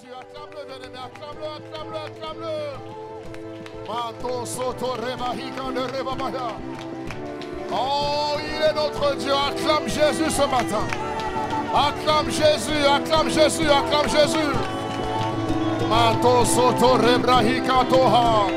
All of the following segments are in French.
Jésus. Acclame-le, bien-aimé. Acclame-le, acclame-le, acclame-le. Manto soto rebahika de rebabaya. Oh, il est notre Dieu. Acclame Jésus ce matin. Acclame Jésus, acclame Jésus, acclame Jésus. Manto soto rebrahika toha.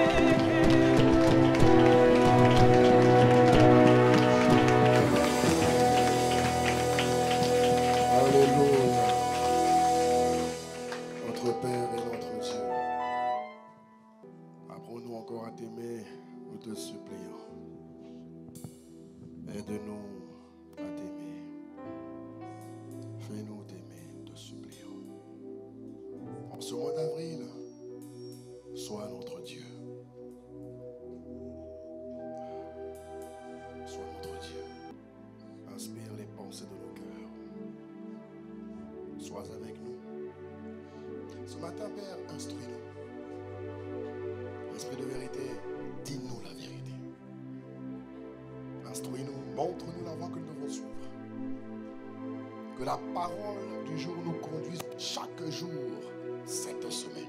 Nous te supplions. Aide-nous à t'aimer. Fais-nous t'aimer, nous te supplions. En ce mois d'avril, sois notre Dieu. Sois notre Dieu. Inspire les pensées de nos cœurs. Sois avec nous. Ce matin, Père, instruis-nous. Esprit de vérité, dis-nous la vérité. Instruis-nous, montre-nous la voie que nous devons suivre. Que la parole du jour nous conduise chaque jour cette semaine.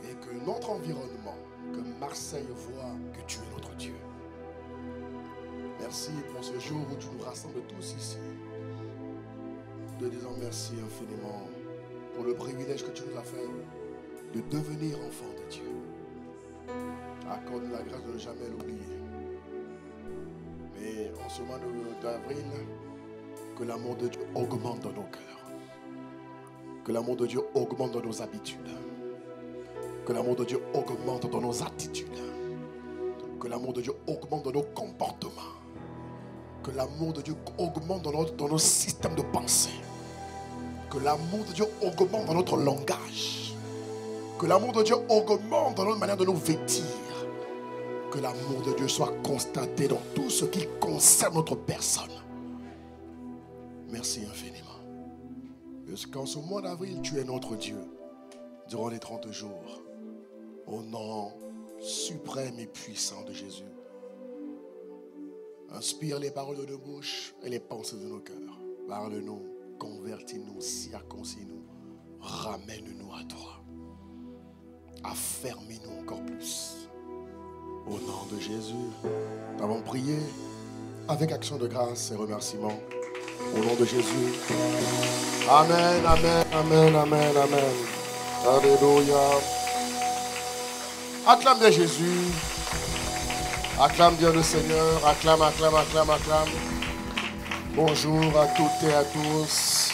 Et que notre environnement, que Marseille voit que tu es notre Dieu. Merci pour ce jour où tu nous rassembles tous ici. Te disons merci infiniment pour le privilège que tu nous as fait de devenir enfant de Dieu. Accorde-nous la grâce de ne jamais l'oublier. Mais en ce mois d'avril, que l'amour de Dieu augmente dans nos cœurs. Que l'amour de Dieu augmente dans nos habitudes. Que l'amour de Dieu augmente dans nos attitudes. Que l'amour de Dieu augmente dans nos comportements. Que l'amour de Dieu augmente dans nos systèmes de pensée. Que l'amour de Dieu augmente dans notre langage. Que l'amour de Dieu augmente dans notre manière de nous vêtir. Que l'amour de Dieu soit constaté dans tout ce qui concerne notre personne. Merci infiniment. Parce qu'en ce mois d'avril, tu es notre Dieu. Durant les 30 jours. Au nom suprême et puissant de Jésus. Inspire les paroles de nos bouches et les pensées de nos cœurs. Parle-nous. Convertis-nous, circoncis-nous, ramène-nous à toi. Affermis-nous encore plus. Au nom de Jésus, nous avons prié avec action de grâce et remerciement. Au nom de Jésus. Amen, amen, amen, amen, amen. Alléluia. Acclame bien Jésus. Acclame bien le Seigneur. Acclame, acclame, acclame, acclame. Bonjour à toutes et à tous.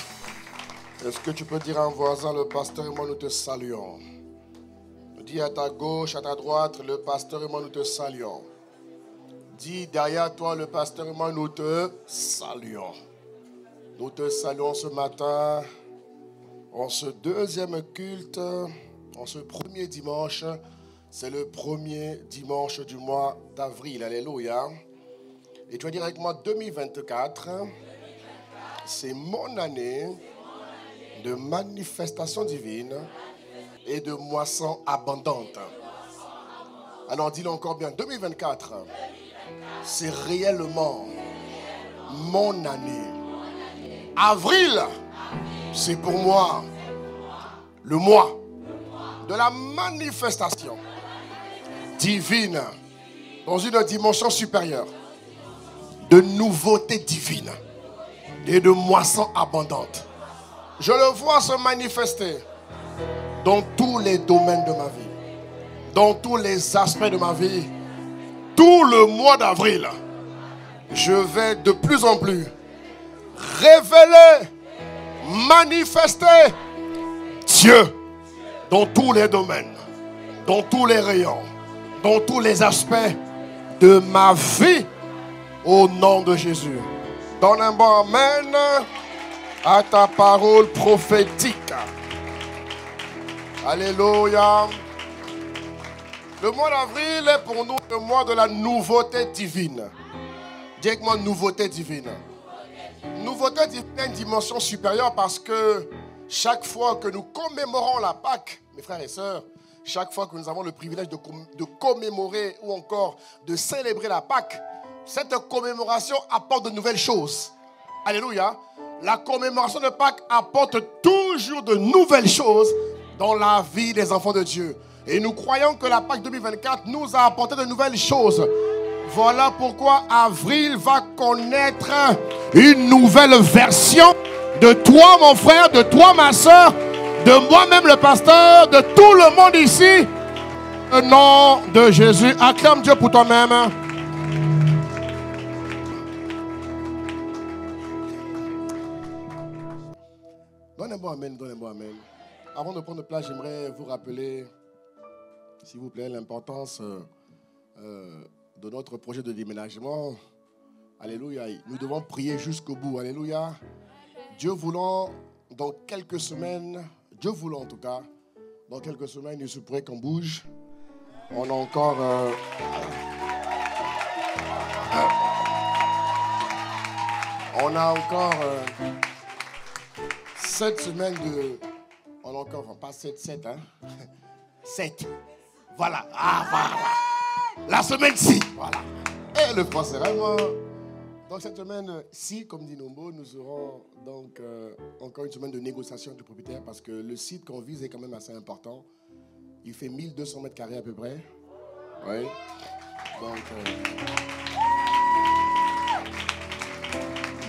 Est-ce que tu peux dire à un voisin, le pasteur et moi nous te saluons? Dis à ta gauche, à ta droite, le pasteur et moi nous te saluons. Dis derrière toi, le pasteur et moi nous te saluons. Nous te saluons ce matin en ce deuxième culte, en ce premier dimanche. C'est le premier dimanche du mois d'avril. Alléluia. Et tu vas dire avec moi 2024, c'est mon année de manifestation divine et de moisson abondante. Alors dis-le encore bien, 2024, c'est réellement mon année. Avril, c'est pour moi le mois de la manifestation divine dans une dimension supérieure. De nouveautés divines et de moissons abondantes. Je le vois se manifester dans tous les domaines de ma vie, dans tous les aspects de ma vie. Tout le mois d'avril, je vais de plus en plus révéler, manifester Dieu dans tous les domaines, dans tous les rayons, dans tous les aspects de ma vie. Au nom de Jésus. Donne un bon amen à ta parole prophétique. Alléluia. Le mois d'avril est pour nous le mois de la nouveauté divine. Dis avec moi nouveauté divine. Nouveauté divine a une dimension supérieure parce que chaque fois que nous commémorons la Pâque, mes frères et sœurs, chaque fois que nous avons le privilège de commémorer ou encore de célébrer la Pâque, cette commémoration apporte de nouvelles choses. Alléluia. la commémoration de Pâques apporte toujours de nouvelles choses dans la vie des enfants de Dieu. Et nous croyons que la Pâques 2024 nous a apporté de nouvelles choses. Voilà pourquoi avril va connaître une nouvelle version de toi, mon frère, de toi, ma soeur, de moi-même, le pasteur, de tout le monde ici. Au nom de Jésus, acclame Dieu pour toi-même. Donnez-moi amen, donnez-moi amen. Avant de prendre place, j'aimerais vous rappeler, s'il vous plaît, l'importance de notre projet de déménagement. Alléluia. Nous devons prier jusqu'au bout. Alléluia. Dieu voulant, dans quelques semaines, Dieu voulant en tout cas, dans quelques semaines, il se pourrait qu'on bouge. On a encore... on a encore 7 semaines de... On a encore, enfin, pas 7, hein. 7. Voilà. Ah, voilà. La semaine-ci. Voilà. Et le français, vraiment. Donc cette semaine-ci, comme dit Nombo, nous aurons donc encore une semaine de négociation du propriétaire parce que le site qu'on vise est quand même assez important. Il fait 1200 mètres carrés à peu près. Oui. Donc,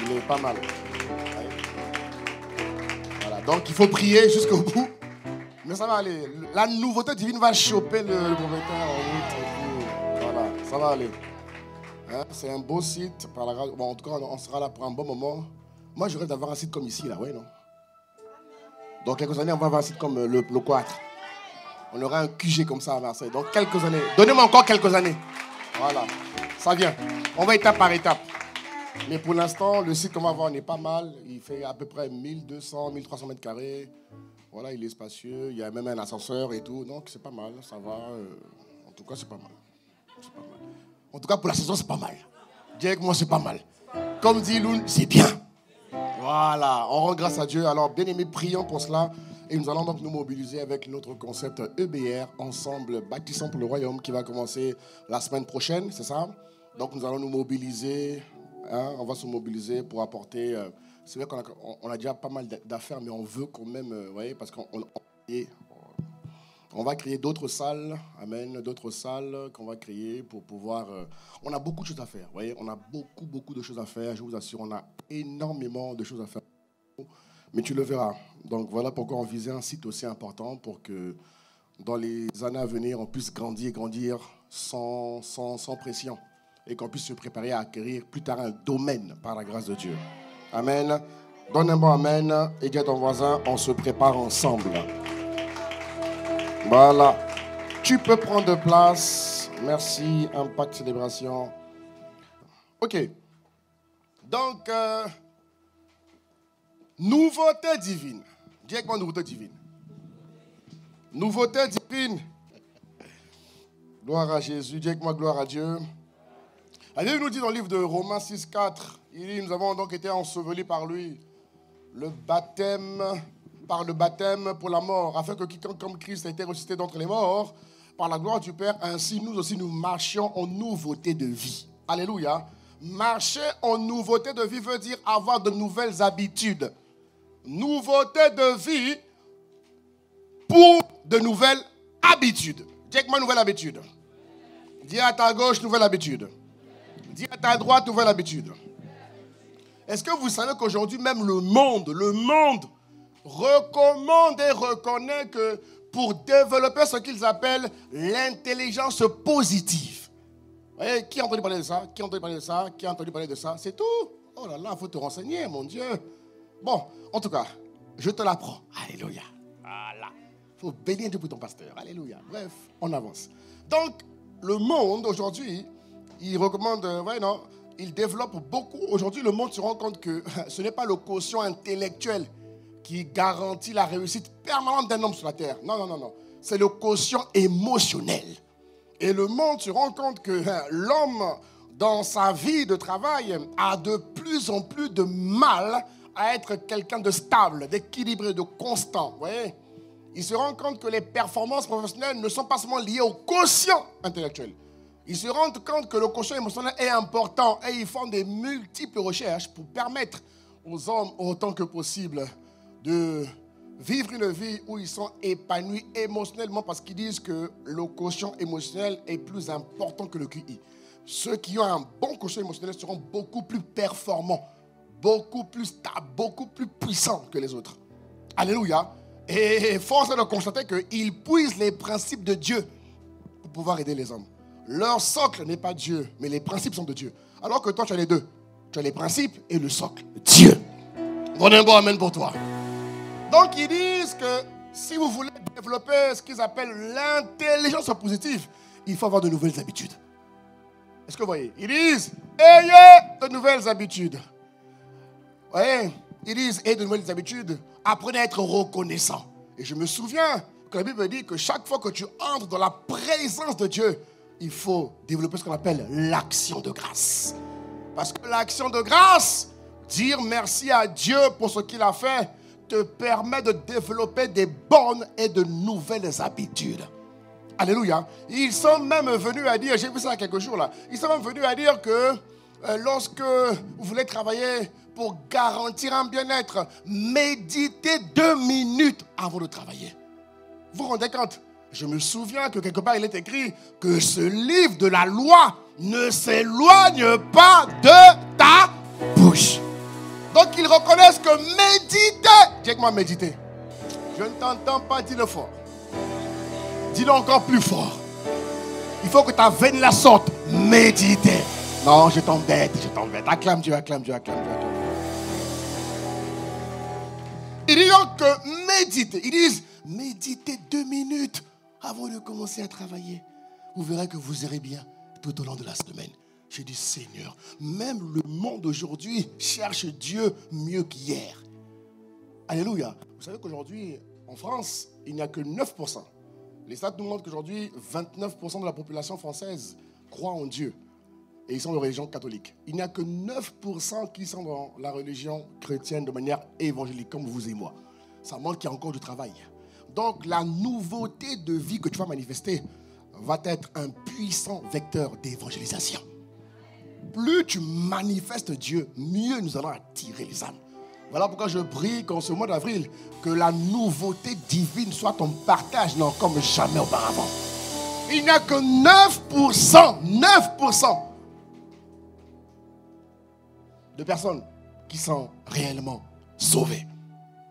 il est pas mal. Oui. Voilà. Donc, il faut prier jusqu'au bout. Mais ça va aller. La nouveauté divine va choper le propriétaire en route. Voilà, ça va aller. Hein? C'est un beau site. Par la... bon, en tout cas, on sera là pour un bon moment. Moi, je rêve d'avoir un site comme ici, là. Oui, non? Dans quelques années, on va avoir un site comme le Quatre. On aura un QG comme ça à Marseille. Donc, quelques années. Donnez-moi encore quelques années. Voilà. Ça vient. On va étape par étape. Mais pour l'instant, le site qu'on va avoir n'est pas mal. Il fait à peu près 1200, 1300 mètres carrés. Voilà, il est spacieux. Il y a même un ascenseur et tout. Donc, c'est pas mal. Ça va. En tout cas, c'est pas mal. C'est pas mal. En tout cas, pour la saison, c'est pas mal. Dis avec moi, c'est pas mal. Comme dit Loun, c'est bien. Voilà. On rend grâce à Dieu. Alors, bien aimé, prions pour cela. Et nous allons donc nous mobiliser avec notre concept EBR, Ensemble Bâtissons pour le Royaume, qui va commencer la semaine prochaine, c'est ça? Donc nous allons nous mobiliser, hein, on va se mobiliser pour apporter... c'est vrai qu'on a déjà pas mal d'affaires, mais on veut quand même, vous voyez, parce qu'on va créer d'autres salles, amen, d'autres salles qu'on va créer pour pouvoir... on a beaucoup de choses à faire, vous voyez, on a beaucoup de choses à faire, je vous assure, on a énormément de choses à faire. Mais tu le verras. Donc voilà pourquoi on visait un site aussi important pour que dans les années à venir, on puisse grandir sans pression et qu'on puisse se préparer à acquérir plus tard un domaine par la grâce de Dieu. Amen. Donne un bon amen et dis à ton voisin, on se prépare ensemble. Voilà. Tu peux prendre place. Merci. Impact Célébration. OK. Donc... nouveauté divine. Dis avec moi nouveauté divine. Nouveauté divine. Gloire à Jésus. Dis avec moi gloire à Dieu. La Bible nous dit dans le livre de Romains 6,4, il dit, nous avons donc été ensevelis par lui. Par le baptême pour la mort, afin que quiconque comme Christ a été ressuscité d'entre les morts, par la gloire du Père, ainsi nous aussi nous marchions en nouveauté de vie. Alléluia. Marcher en nouveauté de vie veut dire avoir de nouvelles habitudes. Nouveauté de vie pour de nouvelles habitudes. Dis avec moi nouvelle habitude. Dis à ta gauche nouvelle habitude. Dis à ta droite nouvelle habitude. Est-ce que vous savez qu'aujourd'hui même le monde recommande et reconnaît que pour développer ce qu'ils appellent l'intelligence positive. Vous voyez, qui a entendu parler de ça? Qui a entendu parler de ça? Qui a entendu parler de ça? C'est tout. Oh là là, il faut te renseigner, mon Dieu. Bon, en tout cas, je te l'apprends. Alléluia. Voilà. Il faut bénir Dieu pour ton pasteur. Alléluia. Bref, on avance. Donc, le monde, aujourd'hui, il recommande, il développe beaucoup. Aujourd'hui, le monde se rend compte que ce n'est pas le quotient intellectuel qui garantit la réussite permanente d'un homme sur la terre. Non. C'est le quotient émotionnel. Et le monde se rend compte que l'homme, dans sa vie de travail, a de plus en plus de mal à être quelqu'un de stable, d'équilibré, de constant. Vous voyez? Il se rend compte que les performances professionnelles ne sont pas seulement liées au quotient intellectuel. Ils se rendent compte que le quotient émotionnel est important et ils font des multiples recherches pour permettre aux hommes autant que possible de vivre une vie où ils sont épanouis émotionnellement parce qu'ils disent que le quotient émotionnel est plus important que le QI. Ceux qui ont un bon quotient émotionnel seront beaucoup plus performants, beaucoup plus stables, beaucoup plus puissants que les autres. Alléluia. Et force est de constater qu'ils puisent les principes de Dieu pour pouvoir aider les hommes. Leur socle n'est pas Dieu, mais les principes sont de Dieu. Alors que toi, tu as les deux. Tu as les principes et le socle. Dieu. Donne un bon amen pour toi. Donc, ils disent que si vous voulez développer ce qu'ils appellent l'intelligence positive, il faut avoir de nouvelles habitudes. Est-ce que vous voyez? Ils disent, ayez de nouvelles habitudes. Vous voyez? Ils disent, ayez de nouvelles habitudes. Apprenez à être reconnaissant. Et je me souviens que la Bible dit que chaque fois que tu entres dans la présence de Dieu, il faut développer ce qu'on appelle l'action de grâce. Parce que l'action de grâce, dire merci à Dieu pour ce qu'il a fait, te permet de développer des bonnes et de nouvelles habitudes. Alléluia. Ils sont même venus à dire, j'ai vu ça il y a quelques jours là, ils sont même venus à dire que lorsque vous voulez travailler pour garantir un bien-être, méditez 2 minutes avant de travailler. Vous vous rendez compte? Je me souviens que quelque part il est écrit que ce livre de la loi ne s'éloigne pas de ta bouche. Donc ils reconnaissent que méditer, dis avec moi méditer. Je ne t'entends pas, dis-le fort. Dis-le encore plus fort. Il faut que ta veine la sorte. Méditer. Non, je t'embête. Acclame Dieu, acclame Dieu, acclame Dieu. Ils disent donc que méditer. Ils disent méditez 2 minutes avant de commencer à travailler. Vous verrez que vous irez bien tout au long de la semaine. J'ai dit Seigneur, même le monde aujourd'hui cherche Dieu mieux qu'hier. Alléluia. Vous savez qu'aujourd'hui, en France, il n'y a que 9%. Les stats nous montrent qu'aujourd'hui, 29% de la population française croit en Dieu. Et ils sont de religion catholique. Il n'y a que 9% qui sont dans la religion chrétienne de manière évangélique, comme vous et moi. Ça montre qu'il y a encore du travail. Donc, la nouveauté de vie que tu vas manifester va être un puissant vecteur d'évangélisation. Plus tu manifestes Dieu, mieux nous allons attirer les âmes. Voilà pourquoi je prie qu'en ce mois d'avril, que la nouveauté divine soit ton partage, non comme jamais auparavant. Il n'y a que 9% de personnes qui sont réellement sauvées.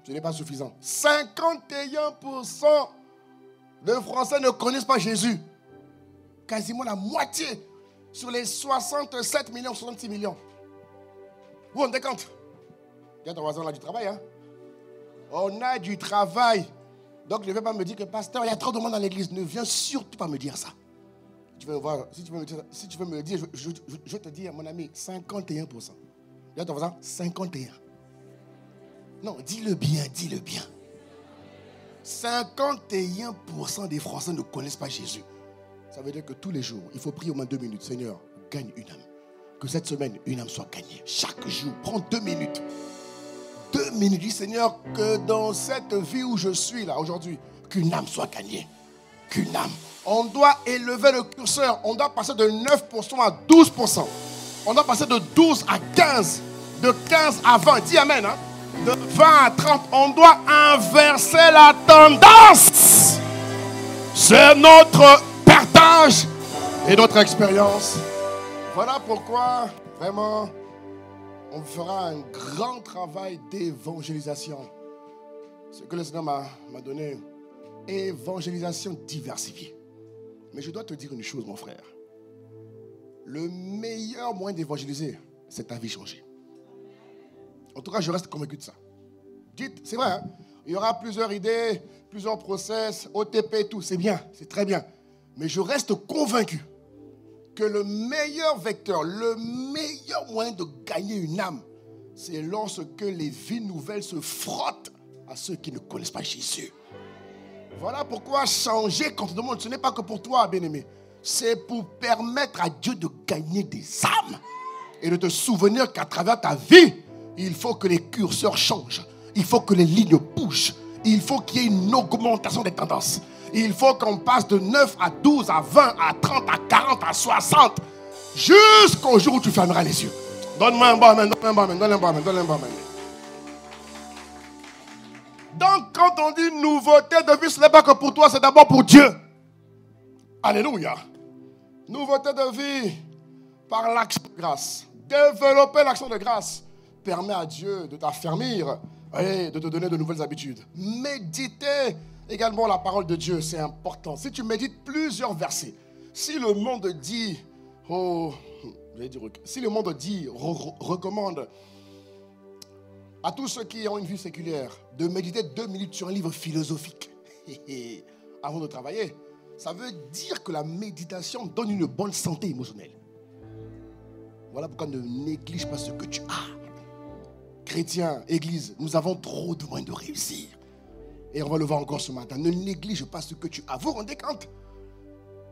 Ce n'est pas suffisant. 51% de Français ne connaissent pas Jésus. Quasiment la moitié sur les 67 millions, 66 millions. Vous vous rendez compte? Il y a ton voisin, on a du travail. Hein? On a du travail. Donc, ne vais pas me dire que pasteur, il y a trop de monde dans l'église. Ne viens surtout pas me dire ça. Tu veux voir, si tu veux me le dire, je vais te dire, mon ami, 51%. Il y a ton voisin, 51%. Non, dis-le bien, dis-le bien. 51% des Français ne connaissent pas Jésus. Ça veut dire que tous les jours, il faut prier au moins 2 minutes. Seigneur, gagne une âme. Que cette semaine, une âme soit gagnée. Chaque jour, prends 2 minutes. 2 minutes. Dis Seigneur, que dans cette vie où je suis là aujourd'hui, qu'une âme soit gagnée. Qu'une âme. On doit élever le curseur. On doit passer de 9% à 12%. On doit passer de 12 à 15. De 15 à 20. Dis amen. Hein? De 20 à 30. On doit inverser la tendance. C'est notre partage et notre expérience. Voilà pourquoi, vraiment, on fera un grand travail d'évangélisation. Ce que le Seigneur m'a donné, évangélisation diversifiée. Mais je dois te dire une chose, mon frère. Le meilleur moyen d'évangéliser, c'est ta vie changée. En tout cas, je reste convaincu de ça. Dites, c'est vrai, hein? Il y aura plusieurs idées, plusieurs process, OTP et tout, c'est bien, c'est très bien. Mais je reste convaincu que le meilleur vecteur, le meilleur moyen de gagner une âme, c'est lorsque les vies nouvelles se frottent à ceux qui ne connaissent pas Jésus. Voilà pourquoi changer quand on demande, ce n'est pas que pour toi, bien-aimé. C'est pour permettre à Dieu de gagner des âmes et de te souvenir qu'à travers ta vie, il faut que les curseurs changent. Il faut que les lignes bougent. Il faut qu'il y ait une augmentation des tendances. Il faut qu'on passe de 9 à 12, à 20, à 30, à 40, à 60, jusqu'au jour où tu fermeras les yeux. Donne-moi un bon amen, donne-moi un bon amen, donne-moi un bon amen, donne-moi un bon amen. Donc, quand on dit nouveauté de vie, ce n'est pas que pour toi, c'est d'abord pour Dieu. Alléluia. Nouveauté de vie par l'action de grâce. Développer l'action de grâce permet à Dieu de t'affermir et de te donner de nouvelles habitudes. Méditer également la parole de Dieu, c'est important. Si tu médites plusieurs versets, si le monde dit, si le monde dit, recommande à tous ceux qui ont une vie séculière de méditer 2 minutes sur un livre philosophique avant de travailler, ça veut dire que la méditation donne une bonne santé émotionnelle. Voilà pourquoi ne néglige pas ce que tu as. Chrétiens, Église, nous avons trop de moyens de réussir. Et on va le voir encore ce matin. Ne néglige pas ce que tu as. Vous vous rendez compte?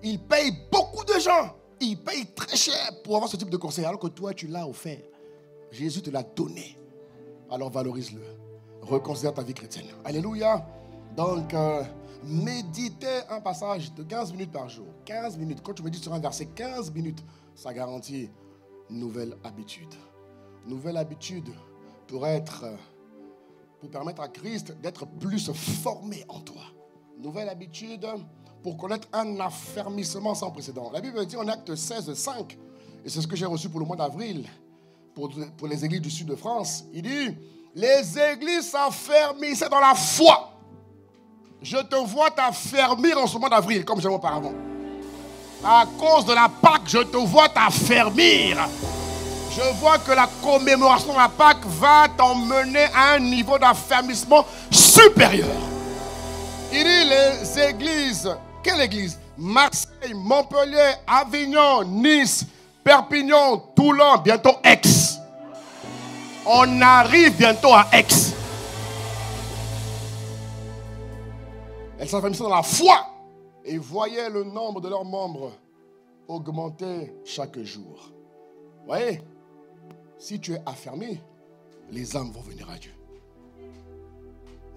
Ils payent beaucoup de gens. Ils payent très cher pour avoir ce type de conseil. Alors que toi, tu l'as offert. Jésus te l'a donné. Alors valorise-le. Reconsidère ta vie chrétienne. Alléluia. Donc, méditer un passage de 15 minutes par jour. 15 minutes. Quand tu médites sur un verset, 15 minutes, ça garantit une nouvelle habitude. Nouvelle habitude pour permettre à Christ d'être plus formé en toi. Nouvelle habitude pour connaître un affermissement sans précédent. La Bible dit en Acte 16, 5, et c'est ce que j'ai reçu pour le mois d'avril, pour les églises du sud de France. Il dit, les églises s'affermissaient dans la foi. Je te vois t'affermir en ce mois d'avril, comme j'aime auparavant. À cause de la Pâque, je te vois t'affermir. Je vois que la commémoration de la Pâque va t'emmener à un niveau d'affermissement supérieur. Il dit les églises. Quelle église? Marseille, Montpellier, Avignon, Nice, Perpignan, Toulon, bientôt Aix. On arrive bientôt à Aix. Elles s'affermissaient dans la foi et voyaient le nombre de leurs membres augmenter chaque jour. Vous voyez? Si tu es affermi, les âmes vont venir à Dieu.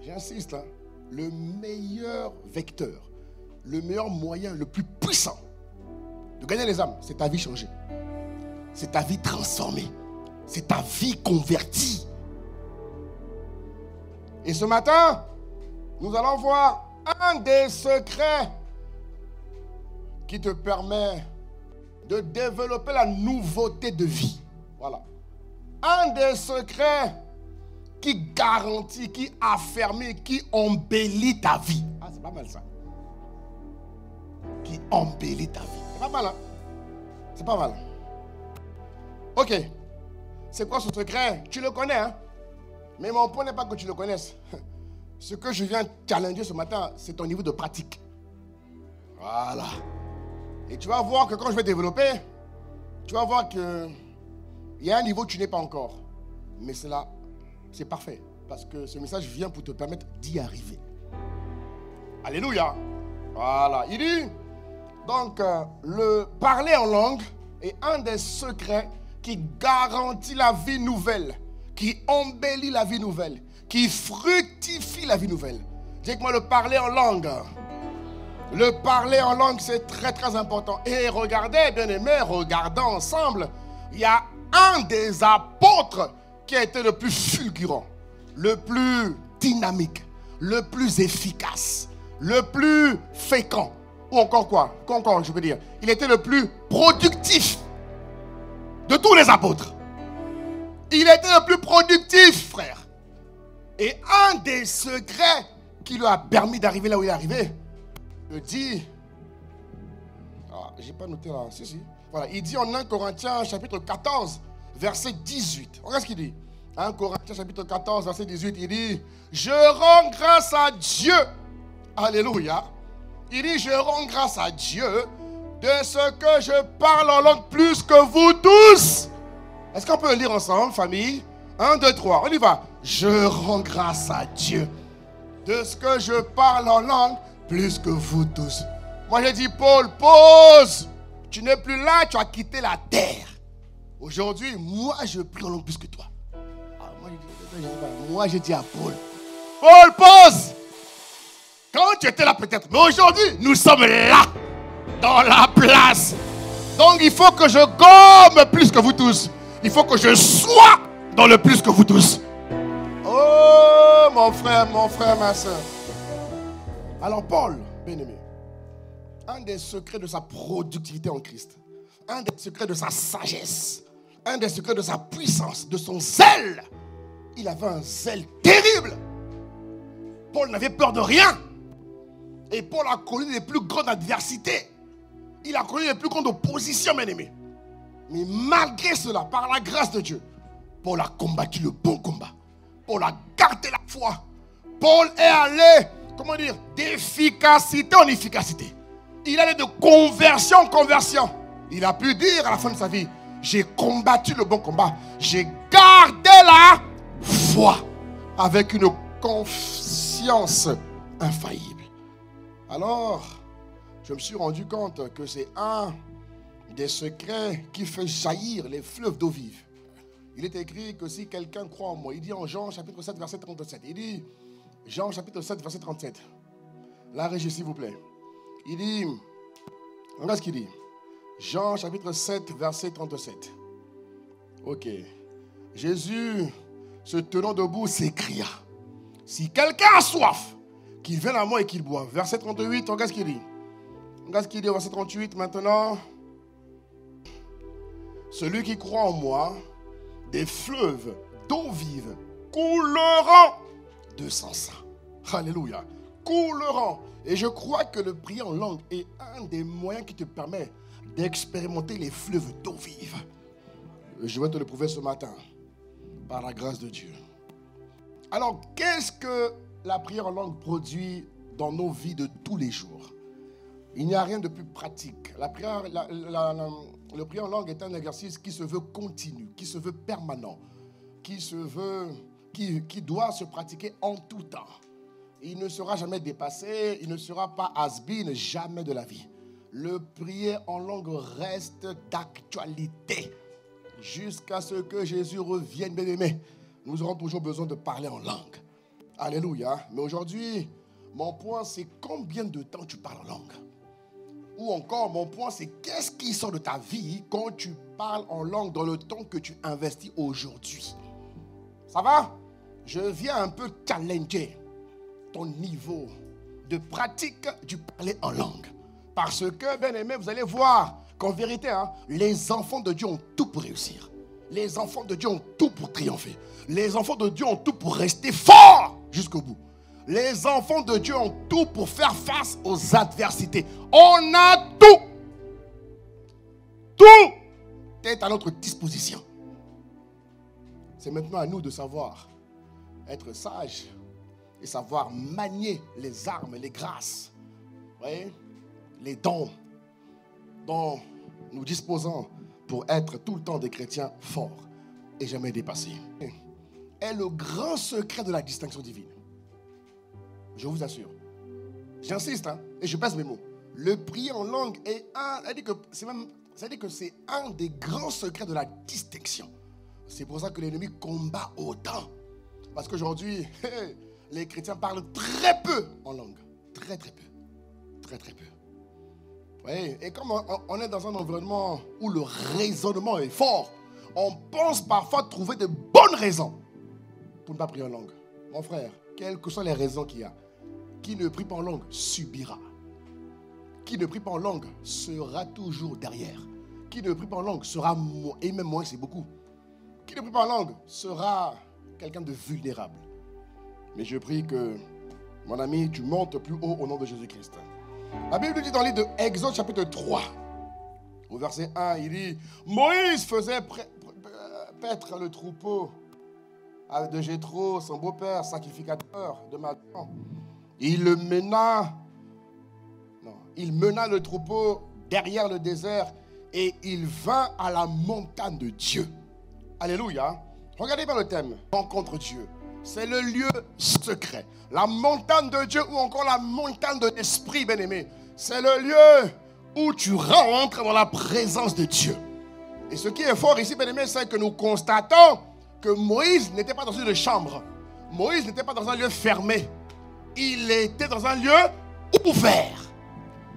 J'insiste, hein, le meilleur vecteur, le meilleur moyen, le plus puissant de gagner les âmes, c'est ta vie changée. C'est ta vie transformée. C'est ta vie convertie. Et ce matin, nous allons voir un des secrets qui te permet de développer la nouveauté de vie. Voilà. Un des secrets qui garantit, qui affermit, qui embellit ta vie. Ah, c'est pas mal ça. Qui embellit ta vie. C'est pas mal, hein? C'est pas mal. Ok. C'est quoi ce secret? Tu le connais, hein? Mais mon point n'est pas que tu le connaisses. Ce que je viens challenger ce matin, c'est ton niveau de pratique. Voilà. Et tu vas voir que quand je vais développer, tu vas voir que il y a un niveau que tu n'es pas encore. Mais cela, c'est parfait. Parce que ce message vient pour te permettre d'y arriver. Alléluia. Voilà. Il dit, donc, le parler en langue est un des secrets qui garantit la vie nouvelle, qui embellit la vie nouvelle, qui fructifie la vie nouvelle. Dis-moi le parler en langue. Le parler en langue, c'est très très important. Et regardez, bien aimés, regardons ensemble. Il y a un des apôtres qui a été le plus fulgurant, le plus dynamique, le plus efficace, le plus fécond. Ou encore quoi? Encore, je peux dire. Il était le plus productif de tous les apôtres. Il était le plus productif, frère. Et un des secrets qui lui a permis d'arriver là où il est arrivé, il dit, j'ai pas noté là, si. Voilà, il dit en 1 Corinthiens chapitre 14, verset 18. Regarde ce qu'il dit. 1 Corinthiens chapitre 14, verset 18, il dit, je rends grâce à Dieu. Alléluia. Il dit, je rends grâce à Dieu de ce que je parle en langue plus que vous tous. Est-ce qu'on peut le lire ensemble, famille? 1, 2, 3, on y va. Je rends grâce à Dieu de ce que je parle en langue plus que vous tous. Moi j'ai dit, Paul, pause. Tu n'es plus là, tu as quitté la terre. Aujourd'hui, moi je prie en langue plus que toi. Moi j'ai dit à Paul, Paul, pause. Quand tu étais là peut-être, mais aujourd'hui, nous sommes là, dans la place. Donc il faut que je gomme plus que vous tous. Il faut que je sois dans le plus que vous tous. Oh mon frère, ma soeur. Alors Paul, bien-aimé, un des secrets de sa productivité en Christ, un des secrets de sa sagesse, un des secrets de sa puissance, de son zèle, il avait un zèle terrible. Paul n'avait peur de rien. Et Paul a connu les plus grandes adversités. Il a connu les plus grandes oppositions, bien-aimé. Mais malgré cela, par la grâce de Dieu, Paul a combattu le bon combat. Paul a gardé la foi. Paul est allé, comment dire, d'efficacité en efficacité. Il allait de conversion en conversion. Il a pu dire à la fin de sa vie, j'ai combattu le bon combat. J'ai gardé la foi avec une confiance infaillible. Alors, je me suis rendu compte que c'est un des secrets qui fait jaillir les fleuves d'eau vive. Il est écrit que si quelqu'un croit en moi, il dit en Jean chapitre 7 verset 37, il dit, Jean chapitre 7 verset 37, la régie s'il vous plaît, il dit, regarde ce qu'il dit, Jean chapitre 7 verset 37, ok, Jésus se tenant debout s'écria, si quelqu'un a soif, qu'il vienne à moi et qu'il boive. Verset 38, regarde ce qu'il dit. Regarde ce qu'il dit au verset 38 maintenant. Celui qui croit en moi, des fleuves d'eau vive couleront de son sein. Alléluia. Couleront. Et je crois que le prier en langue est un des moyens qui te permet d'expérimenter les fleuves d'eau vive. Je vais te le prouver ce matin, par la grâce de Dieu. Alors, qu'est-ce que la prière en langue produit dans nos vies de tous les jours? Il n'y a rien de plus pratique. La prière, le prière en langue est un exercice qui se veut continu, qui se veut permanent, qui doit se pratiquer en tout temps. Il ne sera jamais dépassé, il ne sera pas has-been, jamais de la vie. Le prier en langue reste d'actualité jusqu'à ce que Jésus revienne, bien-aimé. Nous aurons toujours besoin de parler en langue. Alléluia. Mais aujourd'hui, mon point, c'est combien de temps tu parles en langue? Ou encore, mon point, c'est qu'est-ce qui sort de ta vie quand tu parles en langue dans le temps que tu investis aujourd'hui? Ça va? Je viens un peu challenger ton niveau de pratique du parler en langue. Parce que, bien aimé, vous allez voir qu'en vérité, les enfants de Dieu ont tout pour réussir. Les enfants de Dieu ont tout pour triompher. Les enfants de Dieu ont tout pour rester forts jusqu'au bout. Les enfants de Dieu ont tout pour faire face aux adversités. On a tout. Tout est à notre disposition. C'est maintenant à nous de savoir être sages et savoir manier les armes, les grâces, voyez, les dons dont nous disposons pour être tout le temps des chrétiens forts et jamais dépassés. Est le grand secret de la distinction divine. Je vous assure. J'insiste, et je passe mes mots. Le prier en langue est c'est-à-dire que c'est un des grands secrets de la distinction. C'est pour ça que l'ennemi combat autant. Parce qu'aujourd'hui, les chrétiens parlent très peu en langue. Très, très peu. Très, très peu. Oui, et comme on est dans un environnement où le raisonnement est fort, on pense parfois trouver de bonnes raisons pour ne pas prier en langue. Mon frère, quelles que soient les raisons qu'il y a, qui ne prie pas en langue subira. Qui ne prie pas en langue sera toujours derrière. Qui ne prie pas en langue sera, et même moins c'est beaucoup, qui ne prie pas en langue sera quelqu'un de vulnérable. Mais je prie que, mon ami, tu montes plus haut au nom de Jésus-Christ. La Bible dit dans le livre de Exode chapitre 3, au verset 1, il dit, Moïse faisait paître le troupeau de Jéthro, son beau-père, sacrificateur de Madian. Il mena le troupeau derrière le désert et il vint à la montagne de Dieu. Alléluia. Regardez bien le thème. Rencontre Dieu. C'est le lieu secret. La montagne de Dieu ou encore la montagne de l'Esprit, bien-aimé. C'est le lieu où tu rentres dans la présence de Dieu. Et ce qui est fort ici, bien-aimé, c'est que nous constatons que Moïse n'était pas dans une chambre. Moïse n'était pas dans un lieu fermé. Il était dans un lieu ouvert.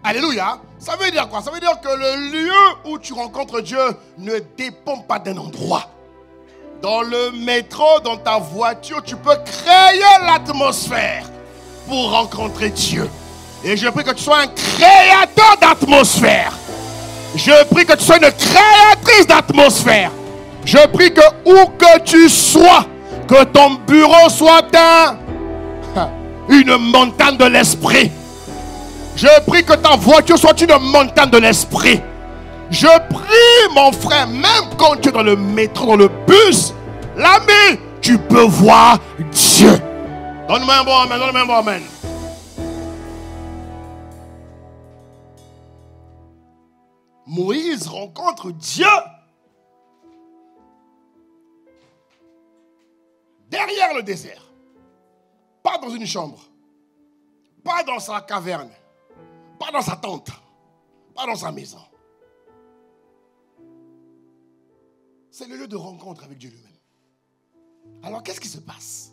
Alléluia. Ça veut dire quoi? Ça veut dire que le lieu où tu rencontres Dieu ne dépend pas d'un endroit. Dans le métro, dans ta voiture, tu peux créer l'atmosphère pour rencontrer Dieu. Et je prie que tu sois un créateur d'atmosphère. Je prie que tu sois une créatrice d'atmosphère. Je prie que où que tu sois, que ton bureau soit une montagne de l'esprit. Je prie que ta voiture soit une montagne de l'esprit. Je prie, mon frère, même quand tu es dans le métro, dans le bus, l'ami, tu peux voir Dieu. Donne-moi un bon amen, donne-moi un bon amen. Moïse rencontre Dieu derrière le désert. Pas dans une chambre. Pas dans sa caverne. Pas dans sa tente. Pas dans sa maison. C'est le lieu de rencontre avec Dieu lui-même. Alors qu'est-ce qui se passe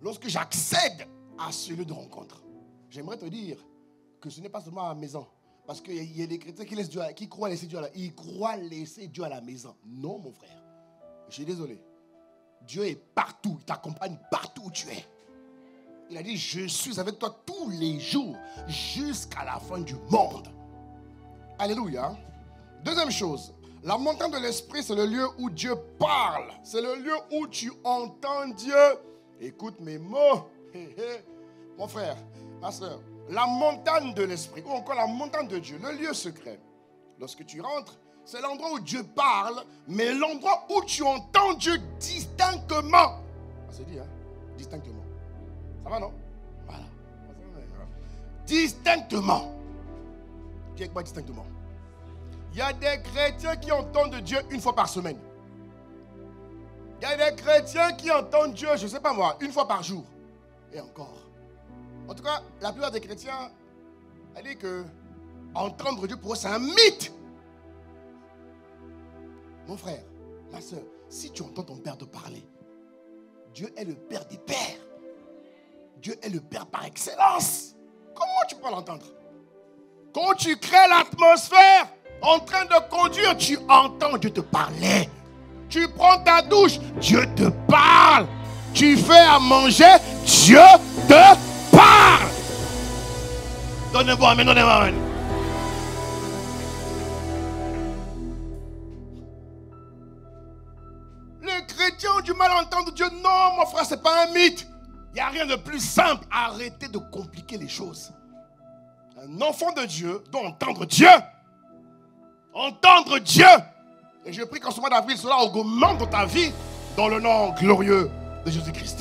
lorsque j'accède à ce lieu de rencontre? J'aimerais te dire que ce n'est pas seulement à la maison. Parce qu'il y a des chrétiens qui croient laisser Dieu à la maison. Ils croient laisser Dieu à la maison. Non, mon frère. Je suis désolé. Dieu est partout. Il t'accompagne partout où tu es. Il a dit, je suis avec toi tous les jours jusqu'à la fin du monde. Alléluia. Deuxième chose, la montagne de l'esprit, c'est le lieu où Dieu parle. C'est le lieu où tu entends Dieu. Écoute mes mots. Mon frère, ma soeur, la montagne de l'esprit, ou encore la montagne de Dieu, le lieu secret. Lorsque tu rentres, c'est l'endroit où Dieu parle, mais l'endroit où tu entends Dieu distinctement. Ça se dit, hein? Distinctement. Ça va, non? Voilà. Distinctement. Dis avec moi distinctement. Il y a des chrétiens qui entendent Dieu une fois par semaine. Il y a des chrétiens qui entendent Dieu, je ne sais pas moi, une fois par jour. Et encore. En tout cas, la plupart des chrétiens, elle dit que entendre Dieu pour eux, c'est un mythe. Mon frère, ma soeur, si tu entends ton père te parler, Dieu est le père des pères. Dieu est le père par excellence. Comment tu peux l'entendre? Quand tu crées l'atmosphère, en train de conduire, tu entends Dieu te parler. Tu prends ta douche, Dieu te parle. Tu fais à manger, Dieu te parle. Donnez-moi amen, donnez-moi amen. Les chrétiens ont du mal à entendre Dieu. Non, mon frère, ce n'est pas un mythe. Il n'y a rien de plus simple. Arrêtez de compliquer les choses. Un enfant de Dieu doit entendre Dieu. Entendre Dieu. Et je prie qu'en ce mois d'avril, cela augmente dans ta vie dans le nom glorieux de Jésus-Christ.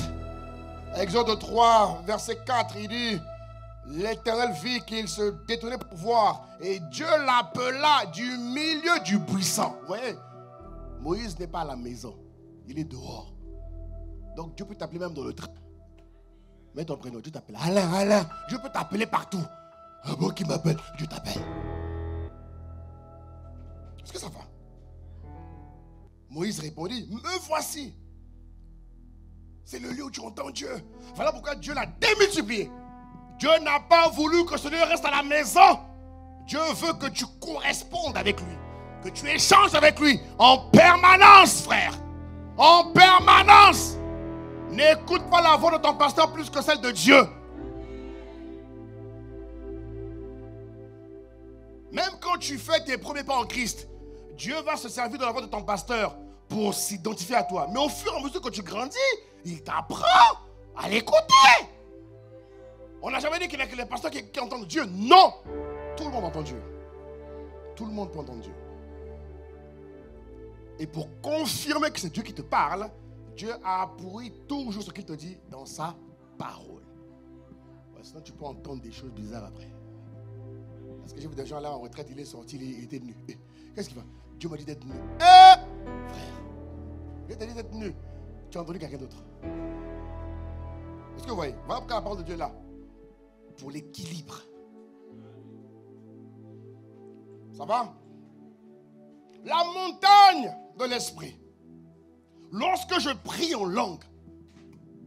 Exode 3, verset 4, il dit: l'Éternel vit qu'il se détenait pour voir, et Dieu l'appela du milieu du buisson. Vous voyez, Moïse n'est pas à la maison, il est dehors. Donc Dieu peut t'appeler même dans le train. Mets ton prénom, Dieu t'appelle Alain, Alain. Dieu peut t'appeler partout. Un bon qui m'appelle, Dieu t'appelle. Est-ce que ça va? Moïse répondit: me voici. C'est le lieu où tu entends Dieu. Voilà pourquoi Dieu l'a démultiplié. Dieu n'a pas voulu que ce lieu reste à la maison. Dieu veut que tu correspondes avec lui, que tu échanges avec lui en permanence, frère. En permanence. N'écoute pas la voix de ton pasteur plus que celle de Dieu. Même quand tu fais tes premiers pas en Christ, Dieu va se servir de la voix de ton pasteur pour s'identifier à toi. Mais au fur et à mesure que tu grandis, il t'apprend à l'écouter. On n'a jamais dit qu'il y a que les pasteurs qui entendent Dieu. Non. Tout le monde entend Dieu. Tout le monde peut entendre Dieu. Et pour confirmer que c'est Dieu qui te parle, Dieu a appuyé toujours ce qu'il te dit dans sa parole. Ouais, sinon tu peux entendre des choses bizarres après. Parce que j'ai vu des gens là en retraite, il est sorti, il était nu. Qu'est-ce qu'il va? Dieu m'a dit d'être nu. Frère, Dieu t'a dit d'être nu. Tu as entendu quelqu'un d'autre. Est-ce que vous voyez? Voilà pourquoi la parole de Dieu est là. Pour l'équilibre. Ça va? La montagne de l'esprit. Lorsque je prie en langue.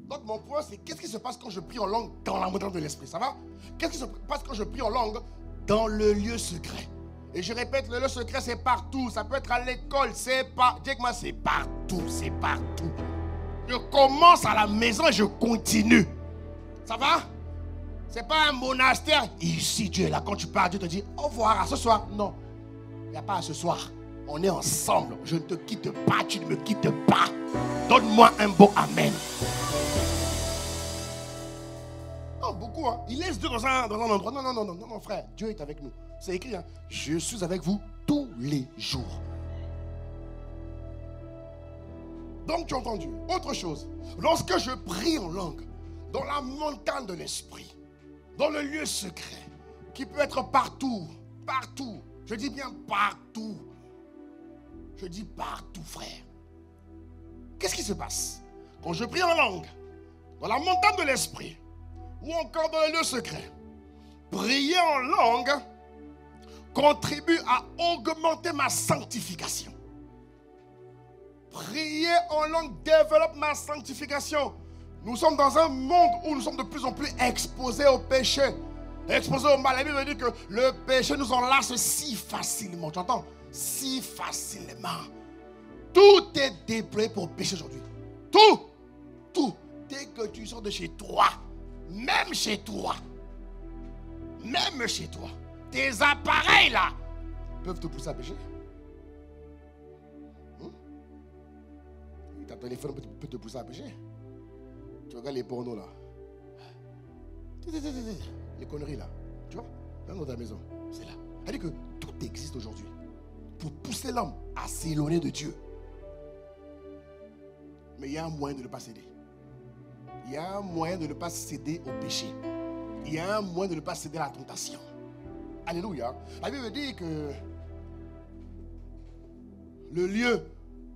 Donc mon point c'est qu'est-ce qui se passe quand je prie en langue dans la montagne de l'esprit? Ça va? Qu'est-ce qui se passe quand je prie en langue dans le lieu secret? Et je répète, le lieu secret c'est partout. Ça peut être à l'école, c'est pas. Dis-moi, c'est partout, c'est partout. Je commence à la maison et je continue. Ça va? C'est pas un monastère. Ici, Dieu est là. Quand tu pars, Dieu te dit au revoir, à ce soir. Non, il n'y a pas à ce soir. On est ensemble. Je ne te quitte pas, tu ne me quittes pas. Donne-moi un beau amen. Non, beaucoup. Hein. Il laisse Dieu dans un endroit. Non, frère. Dieu est avec nous. C'est écrit. Hein. Je suis avec vous tous les jours. Donc, tu as entendu. Autre chose. Lorsque je prie en langue, dans la montagne de l'esprit, dans le lieu secret, qui peut être partout, partout. Je dis bien partout. Je dis partout, frère. Qu'est-ce qui se passe? Quand je prie en langue, dans la montagne de l'esprit, ou encore dans le lieu secret, prier en langue contribue à augmenter ma sanctification. Prier en langue développe ma sanctification. Nous sommes dans un monde où nous sommes de plus en plus exposés au péché, exposés au mal. La Bible dit que le péché nous enlace si facilement. Tu entends? Si facilement. Tout est déployé pour pécher aujourd'hui. Tout. Tout. Dès que tu sors de chez toi, même chez toi, tes appareils là peuvent te pousser à pécher. Ta téléphone peut te pousser à pécher. Tu regardes les pornos là. Les conneries là. Tu vois? Dans ta maison. C'est là. C'est-à-dire que tout existe aujourd'hui pour pousser l'homme à s'éloigner de Dieu. Mais il y a un moyen de ne pas céder. Il y a un moyen de ne pas céder au péché. Il y a un moyen de ne pas céder à la tentation. Alléluia. La Bible dit que le lieu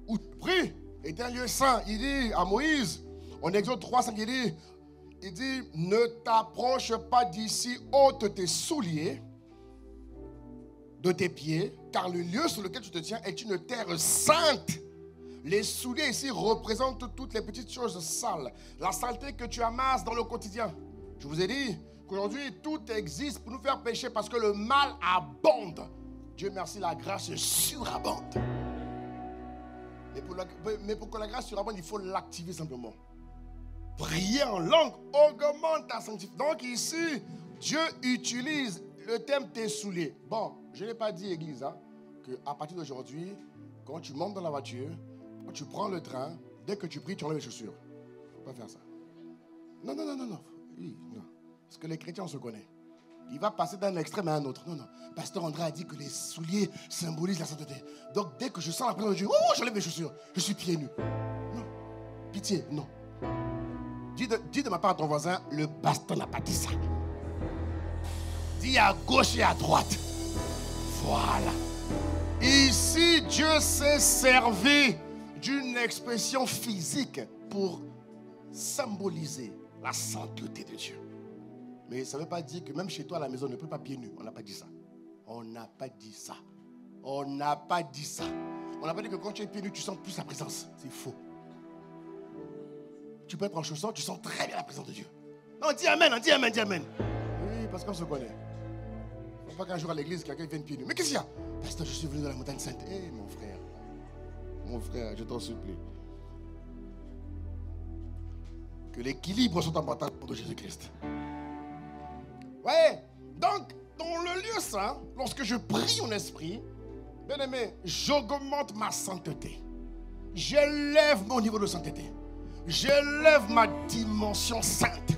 où tu pries est un lieu saint. Il dit à Moïse, en Exode 3:5, il dit, ne t'approche pas d'ici, ôte tes souliers de tes pieds, car le lieu sur lequel tu te tiens est une terre sainte. Les souliers ici représentent toutes les petites choses sales, la saleté que tu amasses dans le quotidien. Je vous ai dit qu'aujourd'hui, tout existe pour nous faire pécher parce que le mal abonde. Dieu merci, la grâce surabonde. Mais pour que la grâce surabonde, il faut l'activer simplement. Prier en langue augmente ta sanctification. Donc ici, Dieu utilise le thème tes souliers. Bon, je n'ai pas dit, Église, hein, qu'à partir d'aujourd'hui, quand tu montes dans la voiture, quand tu prends le train, dès que tu pries, tu enlèves les chaussures. Il ne faut pas faire ça. Non. Oui, non. Parce que les chrétiens, on se connaît. Il va passer d'un extrême à un autre. Non. Pasteur André a dit que les souliers symbolisent la sainteté. Donc dès que je sens la présence de Dieu, j'enlève les chaussures. Je suis pieds nus. Non. Pitié, non. Dis de ma part à ton voisin, le pasteur n'a pas dit ça. Dis à gauche et à droite. Voilà. Ici, Dieu s'est servi d'une expression physique pour symboliser la sainteté de Dieu. Mais ça ne veut pas dire que même chez toi à la maison, on ne peut pas pieds nus. On n'a pas dit ça. On n'a pas dit ça. On n'a pas dit ça. On n'a pas dit que quand tu es pieds nus, tu sens plus sa présence. C'est faux. Tu peux être en chaussons, tu sens très bien la présence de Dieu. Non, dis amen, dis amen. Oui, parce qu'on se connaît. Il ne faut pas qu'un jour à l'église, quelqu'un vienne pieds nus. Mais qu'est-ce qu'il y a? Pasteur, je suis venu dans la montagne sainte. Eh, mon frère, je t'en supplie. Que l'équilibre soit important pour Jésus-Christ. Ouais, donc, dans le lieu saint, lorsque je prie en esprit, bien aimé, j'augmente ma sainteté. J'élève mon niveau de sainteté. J'élève ma dimension sainte.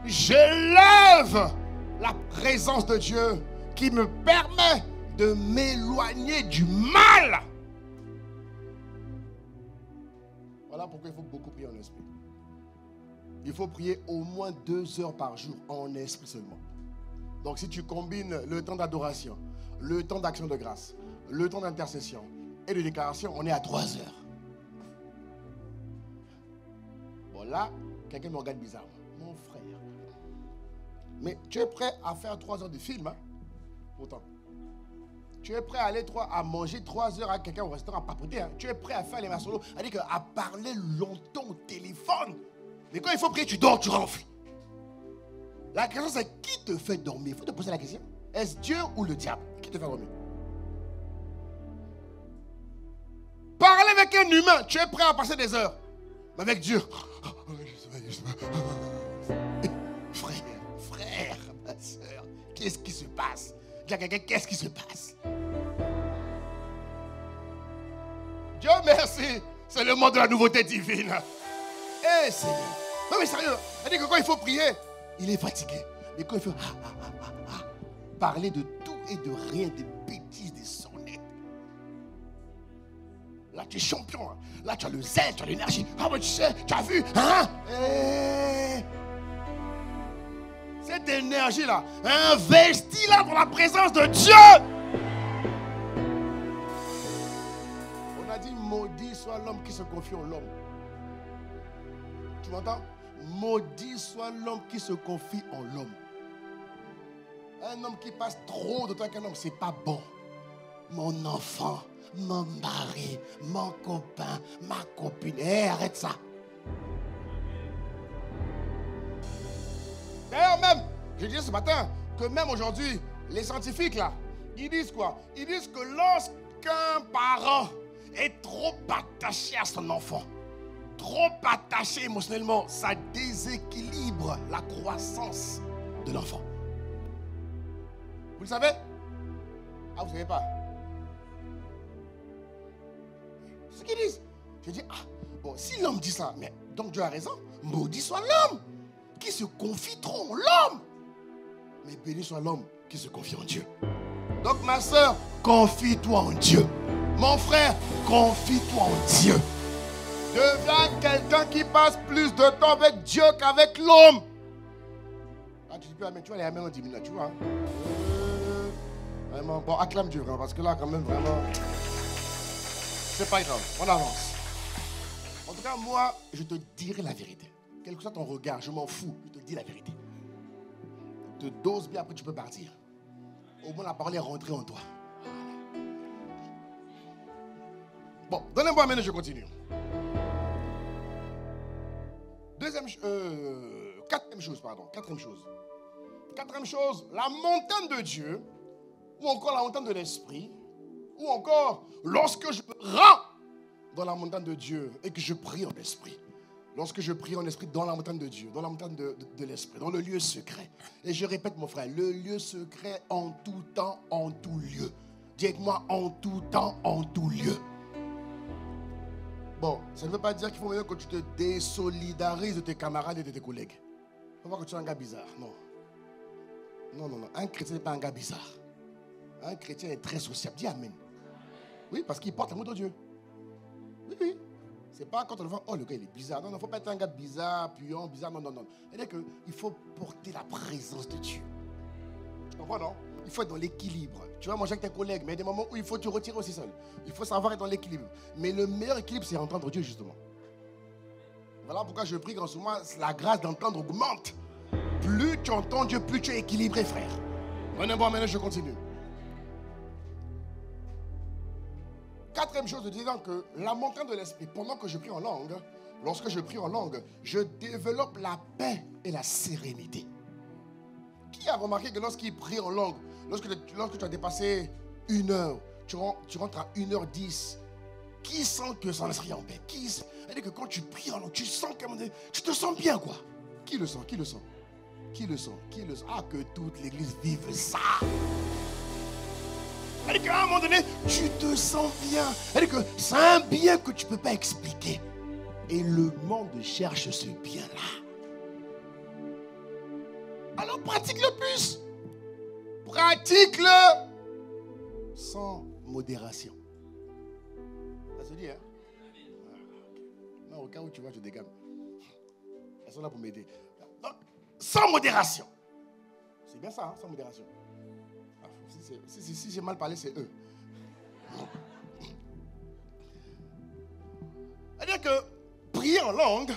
J'élève la présence de Dieu qui me permet de m'éloigner du mal. Voilà pourquoi il faut beaucoup prier en esprit. Il faut prier au moins 2 heures par jour en esprit seulement. Donc si tu combines le temps d'adoration, le temps d'action de grâce, le temps d'intercession et de déclaration, on est à 3 heures. Bon là, quelqu'un me regarde bizarre. Mon frère. Mais tu es prêt à faire 3 heures de film, hein? Pourtant. Tu es prêt à aller à manger 3 heures à quelqu'un au restaurant à papoter, hein? Tu es prêt à faire les massolos, à parler longtemps au téléphone. Mais quand il faut prier, tu dors, tu ronfles. La question c'est qui te fait dormir? Il faut te poser la question. Est-ce Dieu ou le diable? Qui te fait dormir? Parler avec un humain, tu es prêt à passer des heures. Mais avec Dieu. qu'est-ce qui se passe? Dis à quelqu'un, qu'est-ce qui se passe? Dieu merci, c'est le monde de la nouveauté divine. Eh Seigneur. Non mais sérieux, c'est-à-dire que quand il faut prier, il est fatigué. Mais quand il faut parler de tout et de rien, des bêtises, des sonnettes. Là tu es champion, hein. Là tu as le zèle, tu as l'énergie. Ah mais tu sais, tu as vu, hein? Cette énergie-là, investis-la pour la présence de Dieu. On a dit maudit soit l'homme qui se confie en l'homme. Tu m'entends? Maudit soit l'homme qui se confie en l'homme. Un homme qui passe trop de temps qu'un homme, c'est pas bon. Mon enfant, mon mari, mon copain, ma copine. Arrête ça. D'ailleurs même, je disais ce matin que même aujourd'hui, les scientifiques là, ils disent quoi? Ils disent que lorsqu'un parent est trop attaché à son enfant, trop attaché émotionnellement, ça déséquilibre la croissance de l'enfant. Vous le savez? Ah, vous ne savez pas? C'est ce qu'ils disent. Je dis, ah, bon, si l'homme dit ça, mais donc Dieu a raison, maudit soit l'homme qui se confie trop en l'homme. Mais béni soit l'homme qui se confie en Dieu. Donc ma soeur, confie-toi en Dieu. Mon frère, confie-toi en Dieu. Deviens quelqu'un qui passe plus de temps avec Dieu qu'avec l'homme. Ah, tu dis plus amen, tu vois les amens en 10 minutes, tu vois. Vraiment, bon, acclame Dieu vraiment, parce que là, quand même, vraiment, c'est pas grave, on avance. En tout cas, moi, je te dirai la vérité. Quel que soit ton regard, je m'en fous, je te dis la vérité. Te dose bien, après tu peux partir. Au moins, la parole est rentrée en toi. Bon, donnez-moi un minute, je continue. Quatrième chose, la montagne de Dieu, ou encore la montagne de l'esprit, ou encore lorsque je me rends dans la montagne de Dieu et que je prie en esprit. Lorsque je prie en esprit dans la montagne de Dieu, dans la montagne de l'esprit, dans le lieu secret. Et je répète mon frère, le lieu secret en tout temps, en tout lieu. Dites-moi en tout temps, en tout lieu. Bon, ça ne veut pas dire qu'il faut même que tu te désolidarises de tes camarades et de tes collègues. Il ne faut pas que tu sois un gars bizarre, non. Non. Un chrétien n'est pas un gars bizarre. Un chrétien est très sociable. Dis amen. Oui, parce qu'il porte l'amour de Dieu. Oui. C'est pas quand on le voit, oh le gars il est bizarre. Non, il ne faut pas être un gars bizarre, puant, bizarre. Non. C'est-à-dire qu'il faut porter la présence de Dieu. Tu comprends, non? Il faut être dans l'équilibre. Tu vas manger avec tes collègues, mais il y a des moments où il faut te retirer aussi seul. Il faut savoir être dans l'équilibre. Mais le meilleur équilibre, c'est entendre Dieu, justement. Voilà pourquoi je prie qu'en ce moment, la grâce d'entendre augmente. Plus tu entends Dieu, plus tu es équilibré, frère. Donnez-moi maintenant, je continue. Quatrième chose, disant que la montagne de l'esprit, pendant que je prie en langue, lorsque je prie en langue, je développe la paix et la sérénité. Qui a remarqué que lorsqu'il prie en langue, lorsque tu as dépassé 1 heure, tu rentres à 1h10, qui sent que son esprit est en paix? C'est-à-dire que quand tu pries en langue, tu sens qu'à un moment donné, tu te sens bien, quoi. Qui le sent? Ah, que toute l'église vive ça. C'est-à-dire qu'à un moment donné, tu te sens bien. C'est-à-dire que c'est un bien que tu ne peux pas expliquer. Et le monde cherche ce bien-là. Alors pratique-le plus. Pratique-le sans modération. Ça se dit, hein? Non, au cas où tu vois, je dégaine. Elles sont là pour m'aider. Donc, sans modération. C'est bien ça, hein, sans modération. Ah, si j'ai mal parlé, c'est eux. C'est-à-dire que prier en langue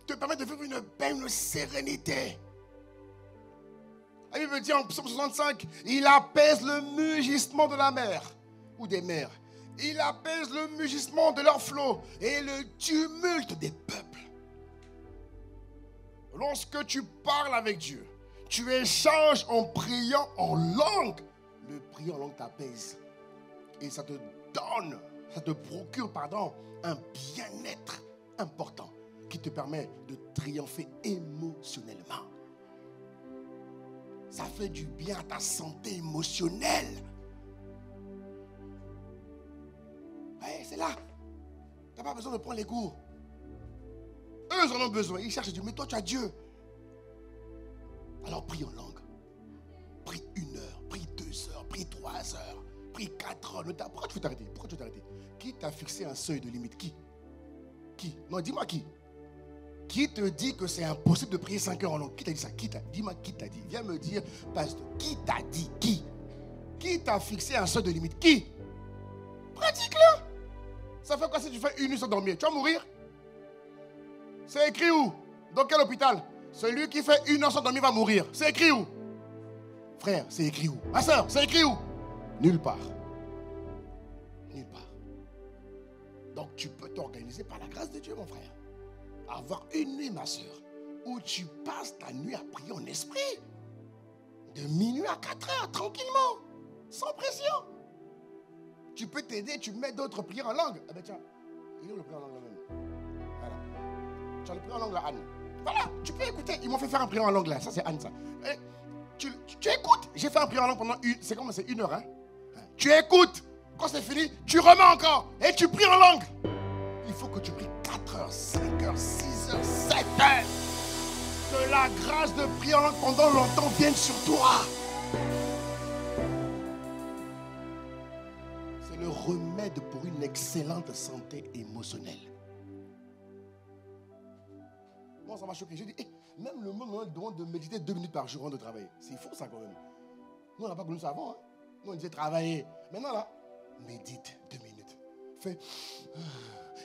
te permet de vivre une paix, une sérénité. La Bible dit en Psaume 65, il apaise le mugissement de la mer ou des mers. Il apaise le mugissement de leurs flots et le tumulte des peuples. Lorsque tu parles avec Dieu, tu échanges en priant en langue. Le prier en langue t'apaise. Et ça te donne, ça te procure, un bien-être important qui te permet de triompher émotionnellement. Ça fait du bien à ta santé émotionnelle. Ouais, c'est là. Tu n'as pas besoin de prendre les cours. Eux, ils en ont besoin. Ils cherchent Dieu. Mais toi, tu as Dieu. Alors prie en langue. Prie 1 heure, prie 2 heures, prie 3 heures, prie 4 heures. Pourquoi tu veux t'arrêter? Pourquoi tu veux t'arrêter? Qui t'a fixé un seuil de limite? Qui? Non, dis-moi qui. Qui te dit que c'est impossible de prier 5 heures en langue? Qui t'a dit ça? Dis-moi qui t'a dit. Viens me dire, pasteur, qui t'a dit? Qui t'a fixé un seuil de limite? Qui? Pratique-le. Ça fait quoi si tu fais 1 nuit sans dormir? Tu vas mourir? C'est écrit où? Dans quel hôpital? Celui qui fait 1 heure sans dormir va mourir. C'est écrit où? Frère, c'est écrit où? Ma soeur, c'est écrit où? Nulle part. Nulle part. Donc tu peux t'organiser par la grâce de Dieu, mon frère. Avoir une nuit, ma soeur, où tu passes ta nuit à prier en esprit. De minuit à 4 heures, tranquillement. Sans pression. Tu peux t'aider, tu mets d'autres prières en langue. Ah ben tiens, il est où le prière en langue là-même? Voilà. Tu as le prière en langue là, Anne. Voilà, tu peux écouter. Ils m'ont fait faire un prière en langue là. Ça, c'est Anne, ça. Et tu écoutes. J'ai fait un prière en langue pendant c'est comment? C'est 1 heure, hein? Tu écoutes. Quand c'est fini, tu remets encore. Et tu pries en langue. Il faut que tu pries 4 heures, 5 heures, 6 heures, 7 heures. Que la grâce de prier en langue pendant longtemps vienne sur toi. C'est le remède pour une excellente santé émotionnelle. Moi, ça m'a choqué. J'ai dit, même le monde nous demande de méditer 2 minutes par jour avant de travailler. C'est fou ça quand même. Nous, on n'a pas connu ça avant. Hein? Nous, on disait travailler. Maintenant là, médite 2 minutes. Fais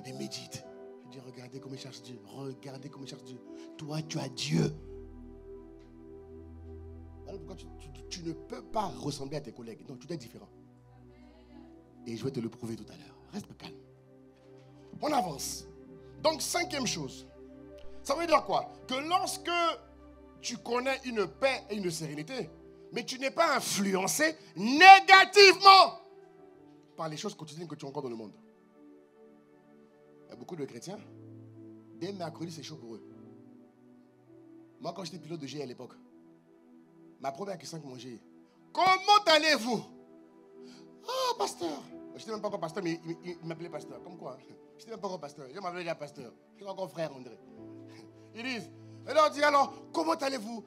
et médite. Je dis, regardez comment il cherche Dieu. Regardez comment il cherche Dieu. Toi, tu as Dieu. Alors pourquoi tu ne peux pas ressembler à tes collègues? Non, tu dois être différent. Et je vais te le prouver tout à l'heure. Reste calme. On avance. Donc, 5e chose. Ça veut dire quoi? Que lorsque tu connais une paix et une sérénité, mais tu n'es pas influencé négativement par les choses quotidiennes que tu rencontres dans le monde. Il y a beaucoup de chrétiens, dès mercredi, c'est chaud pour eux. Moi, quand j'étais pilote de GE à l'époque, ma première question que mon GE, comment allez-vous? Ah, pasteur. Je n'étais même pas encore pasteur, mais il m'appelait pasteur. Comme quoi? Je n'étais même pas encore pasteur. Je m'appelais déjà pasteur. Je suis encore frère, on dirait. Ils disent, et leur dit alors, comment allez-vous?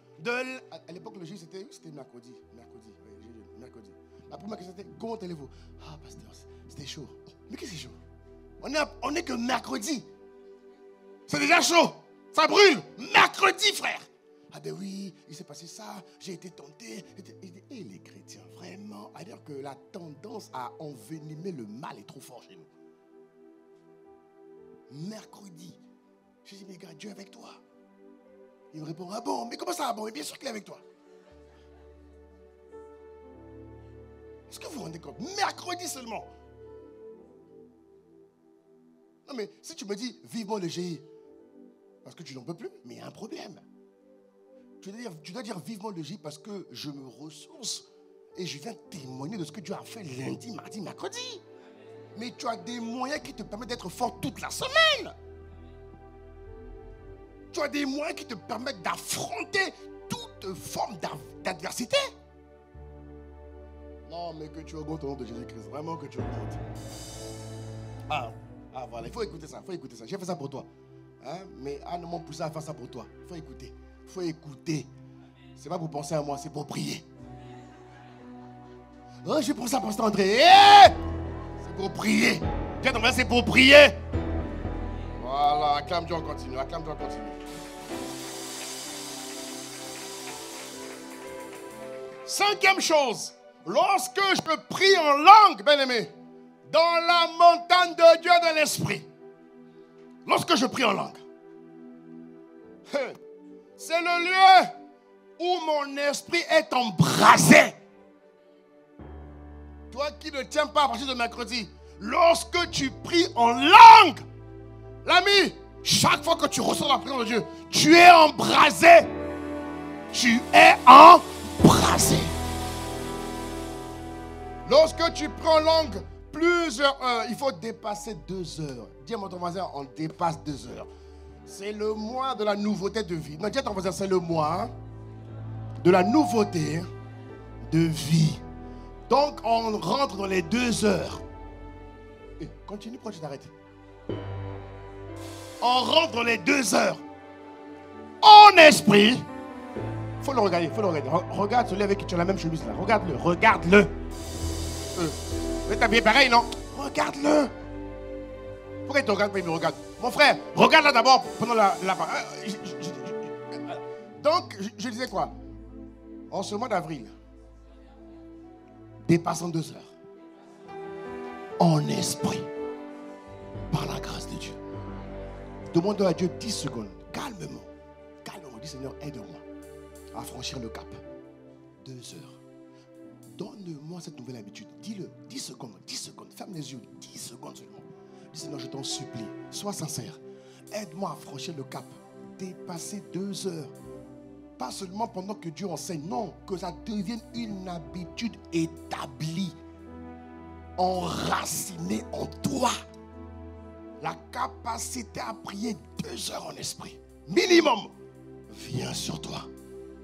À l'époque, le GE, c'était mercredi. Mercredi. La première question, c'était, comment allez-vous? Ah, pasteur, c'était chaud. Mais qu'est-ce que c'est chaud? On n'est que mercredi. C'est déjà chaud. Ça brûle. Mercredi, frère. Ah ben oui, il s'est passé ça. J'ai été tenté. Et les chrétiens, vraiment, à dire que la tendance à envenimer le mal est trop fort chez nous. Mercredi. Je dis, mais gars, Dieu est avec toi. Il me répond, ah bon, mais comment ça, ah bon? Mais bien sûr qu'il est avec toi. Est-ce que vous vous rendez compte? Mercredi seulement. Non, mais si tu me dis vivement le GI, parce que tu n'en peux plus, mais il y a un problème. Tu dois dire vivement le GI parce que je me ressource et je viens témoigner de ce que Dieu a fait lundi, mardi, mercredi. Mais tu as des moyens qui te permettent d'être fort toute la semaine. Tu as des moyens qui te permettent d'affronter toute forme d'adversité. Non, mais que tu augmentes au nom de Jésus-Christ. Vraiment que tu augmentes. Ah, voilà, il faut écouter ça. J'ai fait ça pour toi. Hein? Mais Anne m'a poussé à faire ça pour toi. Il faut écouter. C'est pas pour penser à moi, c'est pour prier. Oh, j'ai pensé à pasteur André. C'est pour prier. C'est pour prier. Voilà, acclame Dieu, on continue. 5e chose, lorsque je prie en langue, bien-aimé, dans la montagne de Dieu de l'esprit, lorsque je prie en langue, c'est le lieu où mon esprit est embrasé. Toi qui ne tiens pas à partir de mercredi, lorsque tu pries en langue, l'ami, chaque fois que tu ressens la présence de Dieu, tu es embrasé. Lorsque tu prends langue, plusieurs heures, il faut dépasser 2 heures. Dis à ton voisin, on dépasse 2 heures. C'est le mois de la nouveauté de vie. Non, dis à ton voisin, c'est le mois de la nouveauté de vie. Donc, on rentre dans les 2 heures. Continue, pourquoi tu t'arrêtes? On rentre dans les 2 heures. En esprit. Faut le regarder, faut le regarder. Regarde celui avec qui tu as la même chemise là. Regarde-le, regarde-le. Mais t'as bien pareil, non? Regarde-le. Pourquoi il te regarde pas, il me regarde? Mon frère, regarde-la d'abord pendant la... Donc, je disais quoi? En ce mois d'avril, dépassant 2 heures, en esprit, par la grâce de Dieu, demande à Dieu 10 secondes, calmement, dis Seigneur, aide-moi à franchir le cap. 2 heures. Donne-moi cette nouvelle habitude. Dis-le, 10 secondes, ferme les yeux, 10 secondes seulement. Dis Seigneur, je t'en supplie, sois sincère. Aide-moi à franchir le cap, dépasser 2 heures. Pas seulement pendant que Dieu enseigne, non, que ça devienne une habitude établie, enracinée en toi. La capacité à prier 2 heures en esprit, minimum, vient sur toi.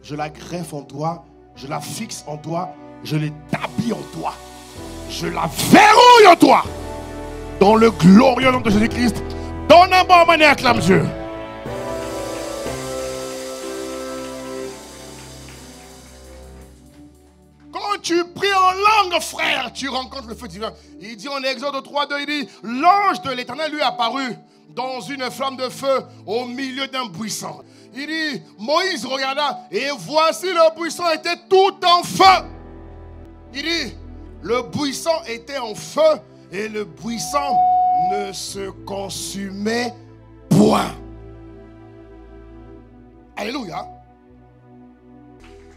Je la greffe en toi, je la fixe en toi, je l'établis en toi, je la verrouille en toi. Dans le glorieux nom de Jésus-Christ, donne un bon manière, acclame Dieu. Quand tu pries en langue, frère, tu rencontres le feu divin. Il dit en Exode 3:2, il dit, l'ange de l'Éternel lui est apparu dans une flamme de feu au milieu d'un buisson. Il dit, Moïse regarda et voici le buisson était tout en feu. Il dit, le buisson était en feu et le buisson ne se consumait point. Alléluia.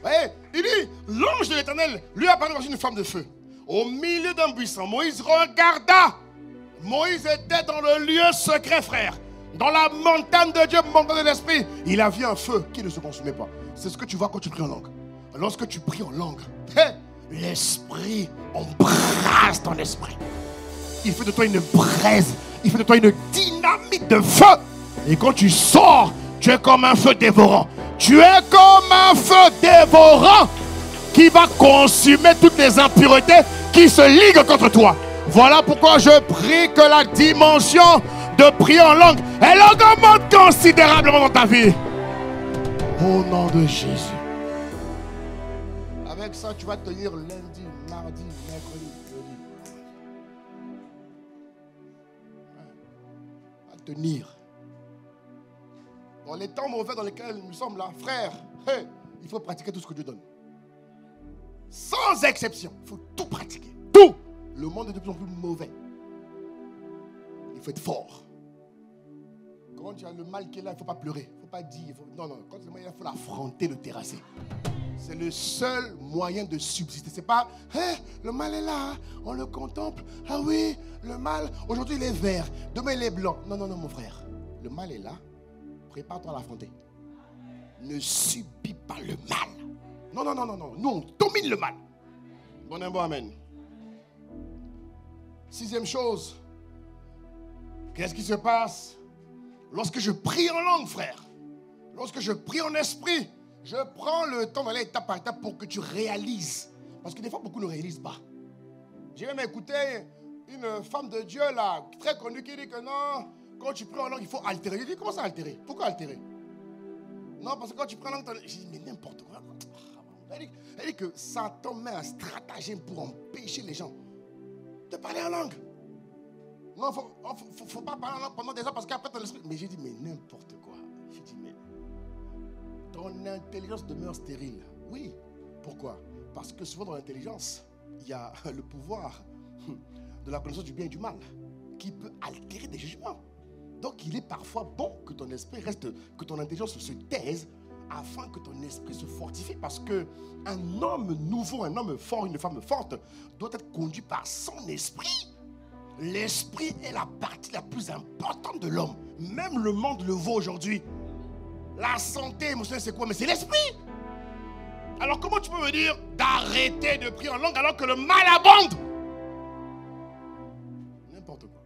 Voyez, il dit, l'ange de l'Éternel lui apparaît dans une flamme de feu au milieu d'un buisson. Moïse regarda. Moïse était dans le lieu secret, frère. Dans la montagne de Dieu, montagne de l'esprit. Il a vu un feu qui ne se consumait pas. C'est ce que tu vois quand tu pries en langue. Lorsque tu pries en langue, l'esprit embrasse ton esprit. Il fait de toi une braise. Il fait de toi une dynamite de feu. Et quand tu sors, tu es comme un feu dévorant. Tu es comme un feu dévorant qui va consumer toutes les impuretés qui se liguent contre toi. Voilà pourquoi je prie que la dimension de prier en langue, elle augmente considérablement dans ta vie. Au nom de Jésus. Avec ça, tu vas tenir lundi, mardi, mercredi, jeudi. À tenir. Dans les temps mauvais dans lesquels nous sommes là, frère, il faut pratiquer tout ce que Dieu donne. Sans exception, il faut tout pratiquer. Tout. Le monde est de plus en plus mauvais. Il faut être fort. Quand il y a le mal qui est là, il ne faut pas pleurer. Il ne faut pas dire. Non. Quand le mal est là, il faut l'affronter, le terrasser. C'est le seul moyen de subsister. Ce n'est pas, le mal est là, on le contemple. Ah oui, le mal, aujourd'hui il est vert, demain il est blanc. Non, mon frère. Le mal est là. Prépare-toi à l'affronter. Ne subis pas le mal. Non. Nous, on domine le mal. Bon amen. 6e chose. Qu'est-ce qui se passe lorsque je prie en langue, frère? Lorsque je prie en esprit, je prends le temps d'aller étape par étape pour que tu réalises. Parce que des fois, beaucoup ne réalisent pas. J'ai même écouté une femme de Dieu, là, très connue, qui dit que non, quand tu pries en langue, il faut altérer. J'ai dit, comment ça altérer? Pourquoi altérer? Non, parce que quand tu prends en langue, j'ai dit, mais n'importe quoi. Elle dit que Satan met un stratagème pour empêcher les gens de parler en langue. Non, faut pas parler en langue pendant des heures parce qu'après ton esprit. Mais j'ai dit, mais n'importe quoi. J'ai dit, mais ton intelligence demeure stérile. Oui. Pourquoi? Parce que souvent dans l'intelligence, il y a le pouvoir de la connaissance du bien et du mal qui peut altérer des jugements. Donc il est parfois bon que ton esprit reste, que ton intelligence se taise afin que ton esprit se fortifie, parce qu'un homme nouveau, un homme fort, une femme forte doit être conduit par son esprit. L'esprit est la partie la plus importante de l'homme. Même le monde le voit aujourd'hui. La santé émotionnelle, c'est quoi? Mais c'est l'esprit. Alors comment tu peux me dire d'arrêter de prier en langue alors que le mal abonde? N'importe quoi.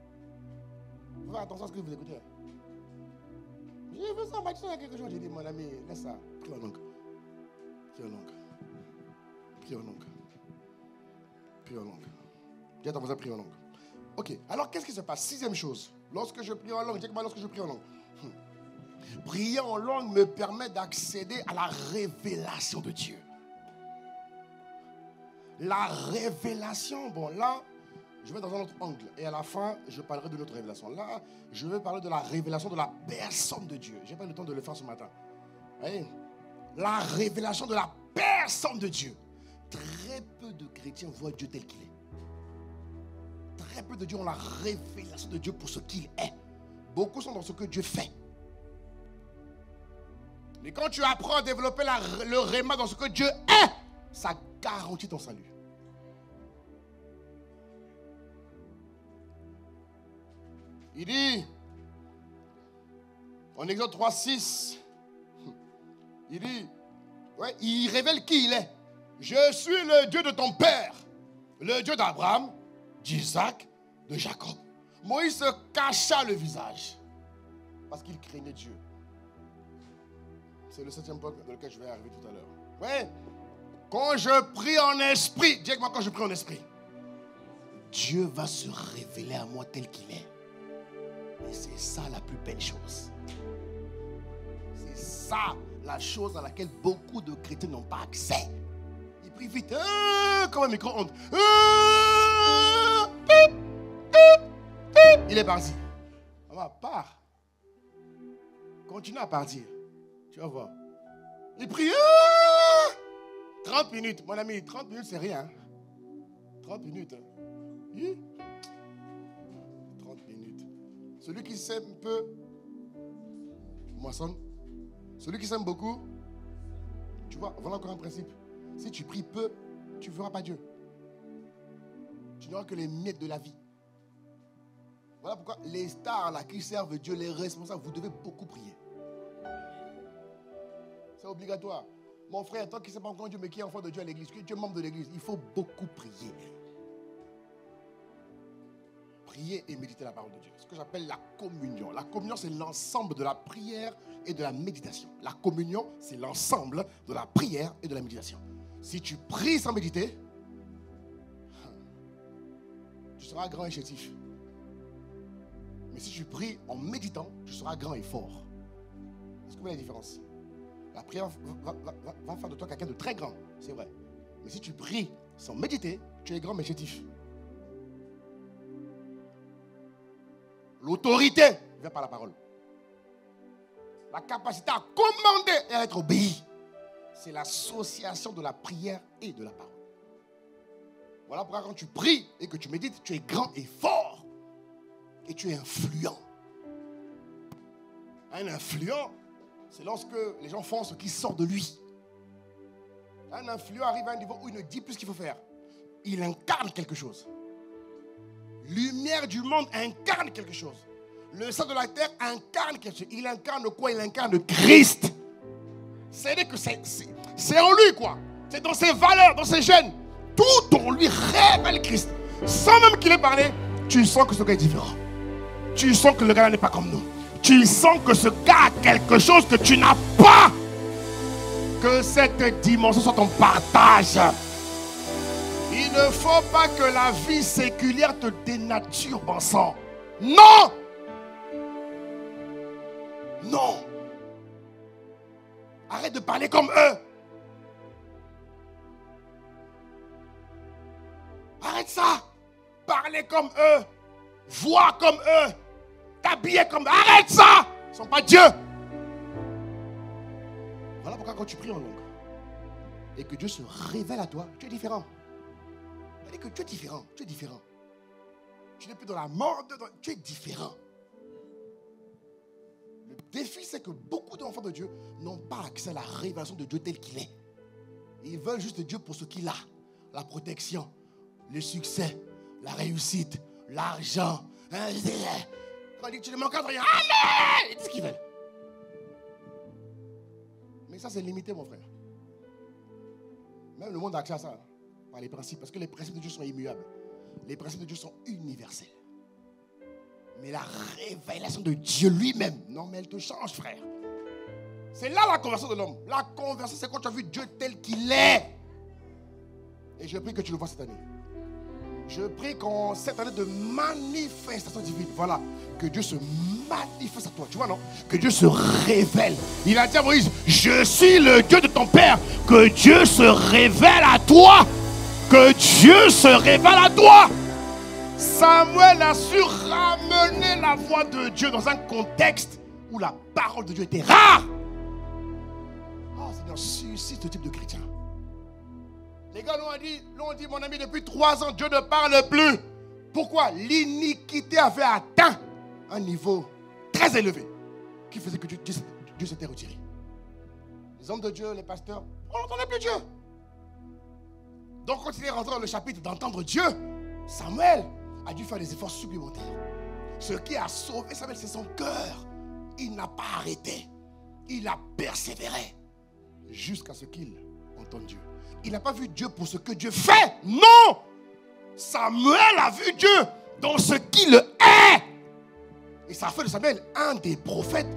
Vous faites attention à ce que vous écoutez. J'ai vu ça en bâtissant il y a quelques jours. J'ai dit, mon ami, laisse ça. Prie en langue. Prie en langue. Prie en langue. Prie en langue. Dis à ton voisin, prie en langue. Ok, alors qu'est-ce qui se passe? 6e chose. Lorsque je prie en langue, dis-moi lorsque je prie en langue. Prier en langue me permet d'accéder à la révélation de Dieu. La révélation, bon là, je vais dans un autre angle. Et à la fin, je parlerai de notre révélation. Là, je vais parler de la révélation de la personne de Dieu. Je n'ai pas eu le temps de le faire ce matin. Voyez? La révélation de la personne de Dieu. Très peu de chrétiens voient Dieu tel qu'il est. Très peu de Dieu ont la révélation de Dieu pour ce qu'il est. Beaucoup sont dans ce que Dieu fait. Mais quand tu apprends à développer le réma dans ce que Dieu est, ça garantit ton salut. Il dit, en Exode 3:6, il dit, ouais, il révèle qui il est. Je suis le Dieu de ton père, le Dieu d'Abraham, d'Isaac, de Jacob. Moïse se cacha le visage parce qu'il craignait Dieu. C'est le 7e point dans lequel je vais arriver tout à l'heure. Ouais. Quand je prie en esprit, dis moi quand je prie en esprit, Dieu va se révéler à moi tel qu'il est. Et c'est ça la plus belle chose. C'est ça la chose à laquelle beaucoup de chrétiens n'ont pas accès. Ils prient vite, comme un micro-ondes. Il est parti. Maman, pars. Continue à partir. Tu vas voir. Il prie. 30 minutes. Mon ami, 30 minutes, c'est rien. 30 minutes. 30 minutes. Celui qui sème peu, moissonne. Celui qui sème beaucoup, tu vois, voilà encore un principe. Si tu pries peu, tu ne verras pas Dieu. Tu n'auras que les miettes de la vie. Voilà pourquoi les stars là qui servent Dieu, les responsables, vous devez beaucoup prier. C'est obligatoire. Mon frère, toi qui ne sais pas encore Dieu, mais qui est enfant de Dieu à l'église, que tu es membre de l'église, il faut beaucoup prier. Prier et méditer la parole de Dieu. Ce que j'appelle la communion. La communion, c'est l'ensemble de la prière et de la méditation. La communion, c'est l'ensemble de la prière et de la méditation. Si tu pries sans méditer, tu seras grand et chétif. Mais si tu pries en méditant, tu seras grand et fort. Est-ce que vous voyez la différence? La prière va faire de toi quelqu'un de très grand, c'est vrai. Mais si tu pries sans méditer, tu es grand mais chétif. L'autorité vient par la parole. La capacité à commander et à être obéi, c'est l'association de la prière et de la parole. Voilà pourquoi quand tu pries et que tu médites, tu es grand et fort. Et tu es influent. Un influent, c'est lorsque les gens font ce qui sort de lui. Un influent arrive à un niveau où il ne dit plus ce qu'il faut faire. Il incarne quelque chose. Lumière du monde incarne quelque chose. Le sang de la terre incarne quelque chose. Il incarne quoi? Il incarne Christ. C'est-à-dire que c'est en lui quoi. C'est dans ses valeurs, dans ses gènes. Tout en lui révèle Christ. Sans même qu'il ait parlé, tu sens que ce gars est différent. Tu sens que le gars n'est pas comme nous. Tu sens que ce gars a quelque chose que tu n'as pas. Que cette dimension soit ton partage. Il ne faut pas que la vie séculière te dénature, bon sang. Non! Non! Arrête de parler comme eux. Arrête ça. Parler comme eux. Voir comme eux. T'habiller comme eux. Arrête ça. Ils ne sont pas Dieu. Voilà pourquoi quand tu pries en langue et que Dieu se révèle à toi, tu es différent. C'est-à-dire que tu es différent. Tu es différent. Tu n'es plus dans la mort. Tu es différent. Le défi, c'est que beaucoup d'enfants de Dieu n'ont pas accès à la révélation de Dieu tel qu'il est. Ils veulent juste Dieu pour ce qu'il a. La protection, le succès, la réussite, l'argent. Quand il dit que tu ne manques de rien, amen! C'est ce qu'ils veulent. Mais ça, c'est limité, mon frère. Même le monde a accès à ça, hein, par les principes. Parce que les principes de Dieu sont immuables. Les principes de Dieu sont universels. Mais la révélation de Dieu lui-même, non, mais elle te change, frère. C'est là la conversion de l'homme. La conversion, c'est quand tu as vu Dieu tel qu'il est. Et je prie que tu le vois cette année. Je prie qu'en cette année de manifestation divine, voilà, que Dieu se manifeste à toi. Tu vois, non? Que Dieu se révèle. Il a dit à Moïse, je suis le Dieu de ton père. Que Dieu se révèle à toi. Que Dieu se révèle à toi. Samuel a su ramener la voix de Dieu dans un contexte où la parole de Dieu était rare. Oh Seigneur, suscite ce type de chrétien. Les gars l'ont dit, mon ami, depuis 3 ans, Dieu ne parle plus. Pourquoi? L'iniquité avait atteint un niveau très élevé qui faisait que Dieu s'était retiré. Les hommes de Dieu, les pasteurs, on n'entendait plus Dieu. Donc quand il est rentré dans le chapitre d'entendre Dieu, Samuel a dû faire des efforts supplémentaires. Ce qui a sauvé Samuel, c'est son cœur. Il n'a pas arrêté. Il a persévéré jusqu'à ce qu'il entende Dieu. Il n'a pas vu Dieu pour ce que Dieu fait. Non! Samuel a vu Dieu dans ce qu'il est. Et ça a fait de Samuel un des prophètes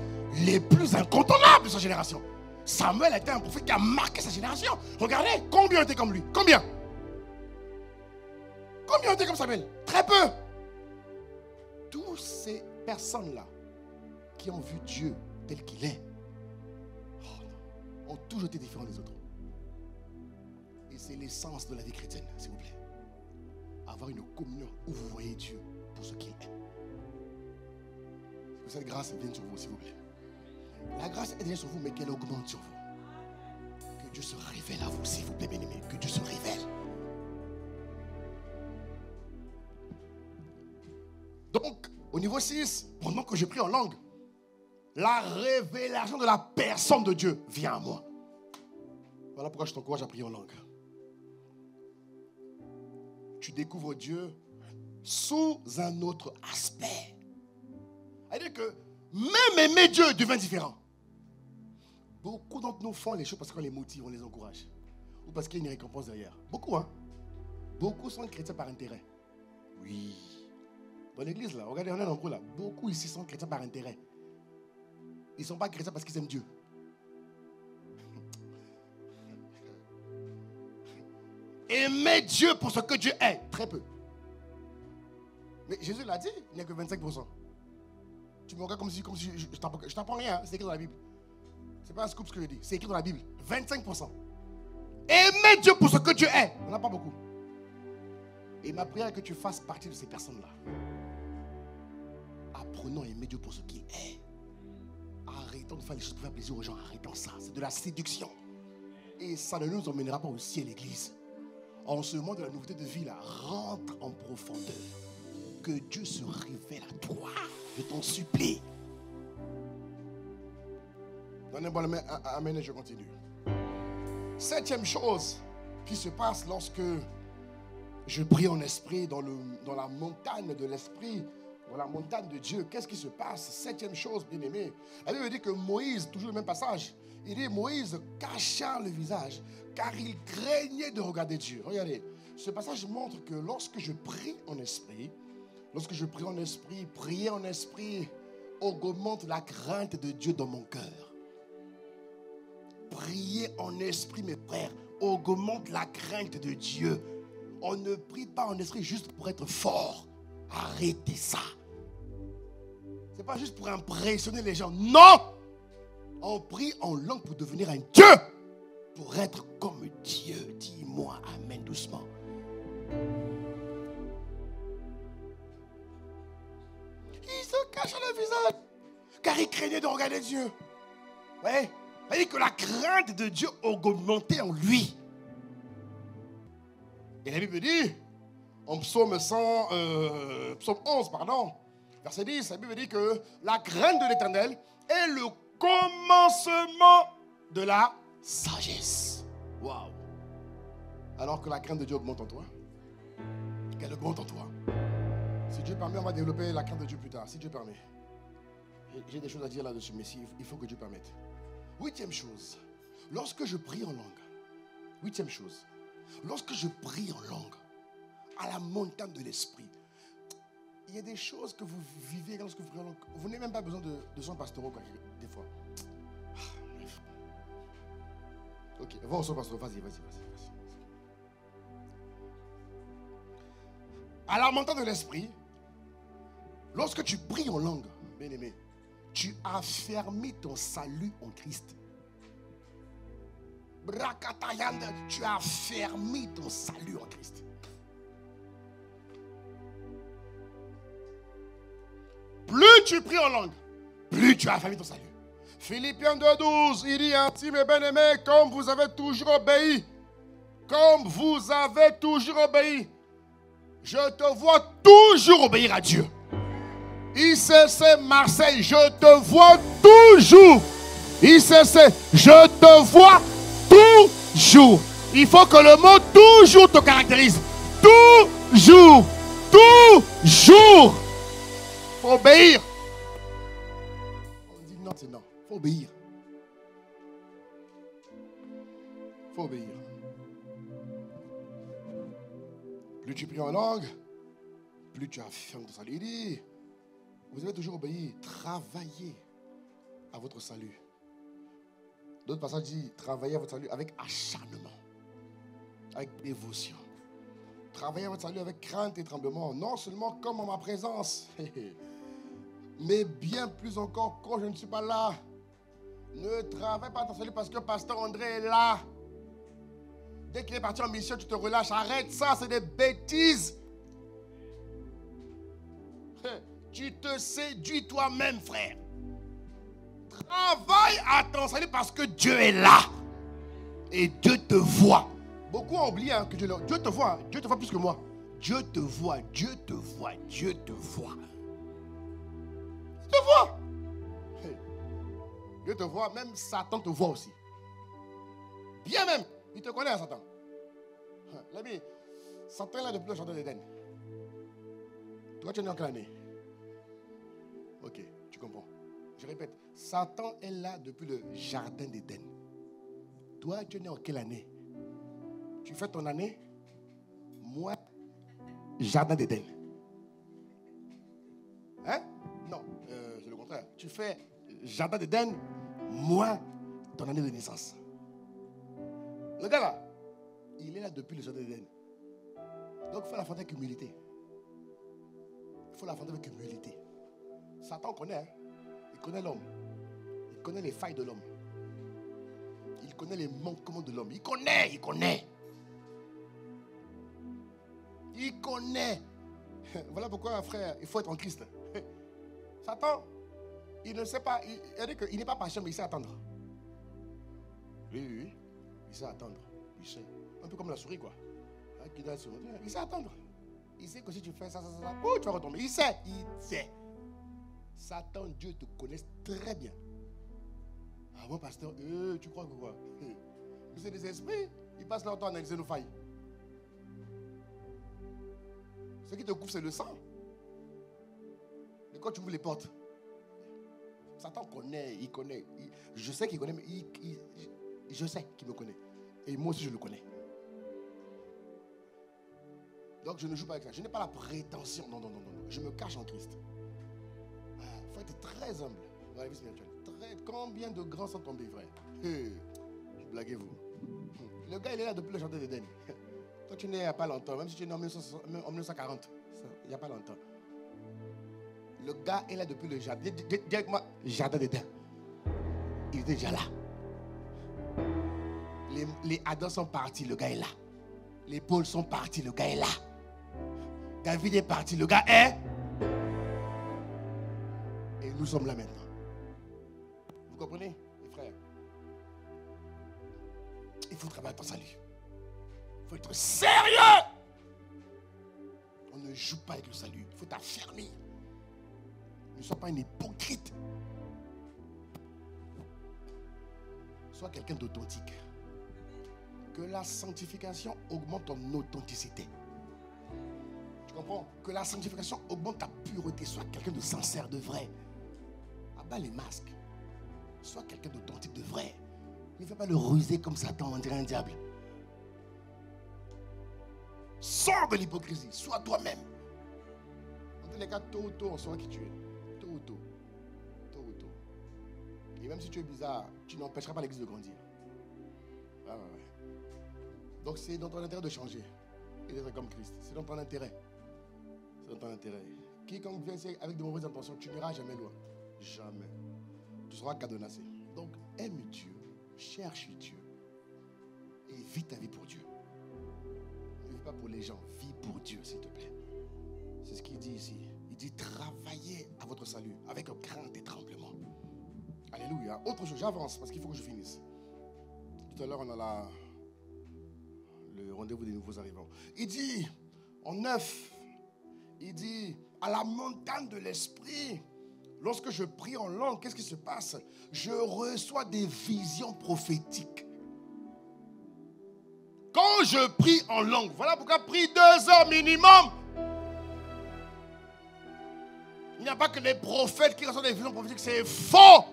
les plus incontournables de sa génération. Samuel était un prophète qui a marqué sa génération. Regardez, combien étaient comme lui? Combien? Combien étaient comme Samuel? Très peu. Toutes ces personnes-là qui ont vu Dieu tel qu'il est ont toujours été différents des autres. Et c'est l'essence de la vie chrétienne, s'il vous plaît. Avoir une communion où vous voyez Dieu pour ce qu'il est. Que cette grâce vienne sur vous, s'il vous plaît. La grâce est déjà sur vous, mais qu'elle augmente sur vous. Que Dieu se révèle à vous, s'il vous plaît, bien-aimés. Que Dieu se révèle. Donc, au niveau 6, pendant que je prie en langue, la révélation de la personne de Dieu vient à moi. Voilà pourquoi je t'encourage à prier en langue. Tu découvres Dieu sous un autre aspect. C'est-à-dire que même aimer Dieu devient différent. Beaucoup d'entre nous font les choses parce qu'on les motive, on les encourage. Ou parce qu'il y a une récompense derrière. Beaucoup, hein. Beaucoup sont chrétiens par intérêt. Oui. Dans l'église, là, regardez, on est nombreux là. Beaucoup ici sont chrétiens par intérêt. Ils ne sont pas chrétiens parce qu'ils aiment Dieu. Aimer Dieu pour ce que Dieu est, très peu. Mais Jésus l'a dit, il n'y a que 25%. Tu me regardes comme si je t'apprends rien, hein, c'est écrit dans la Bible. C'est pas un scoop ce que je dis, c'est écrit dans la Bible. 25%. Aimer Dieu pour ce que Dieu est, on n'a pas beaucoup. Et ma prière est que tu fasses partie de ces personnes-là. Apprenons à aimer Dieu pour ce qu'il est. Arrêtons de faire les choses pour faire plaisir aux gens. Arrêtons ça. C'est de la séduction. Et ça ne nous emmènera pas aussi à l'église. En ce moment de la nouveauté de vie, là, rentre en profondeur. Que Dieu se révèle à toi. Je t'en supplie. Donnez-moi la main. Amen et je continue. 7e chose qui se passe lorsque je prie en esprit dans la montagne de l'esprit. Dans la montagne de Dieu, qu'est-ce qui se passe? 7e chose, bien aimé. La Bible dit que Moïse, toujours le même passage, il dit Moïse cacha le visage car il craignait de regarder Dieu. Regardez, ce passage montre que lorsque je prie en esprit, prier en esprit augmente la crainte de Dieu dans mon cœur. Prier en esprit, mes frères, augmente la crainte de Dieu. On ne prie pas en esprit juste pour être fort. Arrêtez ça. C'est pas juste pour impressionner les gens. Non! On prie en langue pour devenir un Dieu. Pour être comme Dieu. Dis-moi amen doucement. Il se cache le visage. Car il craignait de regarder Dieu. Ouais. C'est-à-dire que la crainte de Dieu augmentait en lui. Et la Bible dit, en psaume 11, verset 10, la Bible dit que la crainte de l'Éternel est le commencement de la sagesse. Waouh! Alors que la crainte de Dieu augmente en toi. Qu'elle augmente en toi. Si Dieu permet, on va développer la crainte de Dieu plus tard. Si Dieu permet. J'ai des choses à dire là-dessus, mais il faut que Dieu permette. 8e chose. Lorsque je prie en langue. 8e chose. Lorsque je prie en langue, à la montagne de l'esprit, il y a des choses que vous vivez lorsque vous priez en langue. Vous n'avez même pas besoin de soins pastoraux, quoi, des fois. Ok, va au soin pastoraux, vas-y. à la montée de l'esprit, lorsque tu pries en langue, bien-aimé, tu affermis ton salut en Christ. Brakatayanda, tu affermis ton salut en Christ. Plus tu pries en langue, plus tu affermis ton salut. Philippiens 2,12, il dit ainsi, mes bien-aimés, comme vous avez toujours obéi, je te vois toujours obéir à Dieu. ICC Marseille, je te vois toujours. ICC, je te vois toujours. Il faut que le mot toujours te caractérise. Toujours. Toujours. Il faut obéir. On dit non, c'est non. Il faut obéir. Il faut obéir. Plus tu pries en langue, plus tu affirmes ton salut. Il dit, vous avez toujours obéi, travaillez à votre salut. D'autres passages disent, travaillez à votre salut avec acharnement, avec dévotion. Travaillez à votre salut avec crainte et tremblement, non seulement comme en ma présence, mais bien plus encore quand je ne suis pas là. Ne travaille pas à ton salut parce que Pasteur André est là. Dès qu'il est parti en mission, tu te relâches. Arrête ça, c'est des bêtises. Tu te séduis toi-même, frère. Travaille à ton salut parce que Dieu est là. Et Dieu te voit. Beaucoup ont oublié que Dieu te voit. Dieu te voit plus que moi. Dieu te voit, Dieu te voit, Dieu te voit. Il te voit. Dieu te voit, même Satan te voit aussi. Bien même. Il te connaît, Satan. L'ami, Satan est là depuis le jardin d'Éden. Toi, tu es né en quelle année? Ok, tu comprends. Je répète, Satan est là depuis le jardin d'Éden. Toi, tu es né en quelle année? Tu fais ton année? Moi, jardin d'Éden. Hein? Non, c'est le contraire. Tu fais jardin d'Éden, moi, ton année de naissance. Le gars là, il est là depuis le jardin d'Éden. Donc il faut l'affronter avec humilité. Il faut l'affronter avec humilité. Satan connaît, hein? Il connaît l'homme. Il connaît les failles de l'homme. Il connaît les manquements de l'homme. Il connaît. Voilà pourquoi, frère, il faut être en Christ. Satan, il ne sait pas, il n'est pas patient, mais il sait attendre. Oui. Il sait attendre. Il sait. Un peu comme la souris, quoi. Il sait attendre. Il sait que si tu fais ça, tu vas retomber. Il sait. Satan, Dieu te connaît très bien. Ah bon, pasteur, tu crois que quoi? Vous êtes des esprits. Ils passent leur temps à analyser nos failles. Ce qui te couvre, c'est le sang. Mais quand tu ouvres les portes, Satan connaît, il connaît. Je sais qu'il connaît, mais je sais qu'il me connaît. Et moi aussi, je le connais. Donc, je ne joue pas avec ça. Je n'ai pas la prétention. Non. Je me cache en Christ. Il faut être très humble dans la vie spirituelle. Combien de grands sont tombés, frère? Blaguez-vous. Le gars, il est là depuis le jardin d'Éden. Toi, tu n'es il n'y a pas longtemps. Même si tu es né en 1940. Il n'y a pas longtemps. Le gars est là depuis le jardin. Dis avec moi, jardin d'Éden. Il était déjà là. Les Adam sont partis, le gars est là. Les Paul sont partis, le gars est là. David est parti, le gars est. Et nous sommes là maintenant. Vous comprenez, les frères? Il faut travailler ton salut. Il faut être sérieux. On ne joue pas avec le salut. Il faut t'affirmer. Ne sois pas un hypocrite. Sois quelqu'un d'authentique. Que la sanctification augmente ton authenticité. Tu comprends? Que la sanctification augmente ta pureté. Sois quelqu'un de sincère, de vrai. Abat les masques. Sois quelqu'un d'authentique, de vrai. Ne fais pas le ruser comme Satan, on dirait un diable. Sors de l'hypocrisie. Sois toi-même. En tous les cas, tôt ou tôt, on saura qui tu es. Tôt ou tôt. Et même si tu es bizarre, tu n'empêcheras pas l'église de grandir. Ouais. Donc c'est dans ton intérêt de changer et d'être comme Christ. C'est dans ton intérêt. C'est ton intérêt. Quiconque vient ici avec de mauvaises intentions, tu n'iras jamais loin. Jamais. Tu seras cadenassé. Donc, aime Dieu, cherche Dieu et vis ta vie pour Dieu. Ne vis pas pour les gens, vis pour Dieu, s'il te plaît. C'est ce qu'il dit ici. Il dit travaillez à votre salut avec crainte et tremblement. Alléluia. Autre chose, j'avance parce qu'il faut que je finisse. Tout à l'heure, on a le rendez-vous des nouveaux arrivants. Il dit, en 9, il dit, à la montagne de l'esprit, lorsque je prie en langue, qu'est-ce qui se passe? Je reçois des visions prophétiques. Quand je prie en langue, voilà pourquoi prie 2 heures minimum. Il n'y a pas que les prophètes qui reçoivent des visions prophétiques, c'est faux.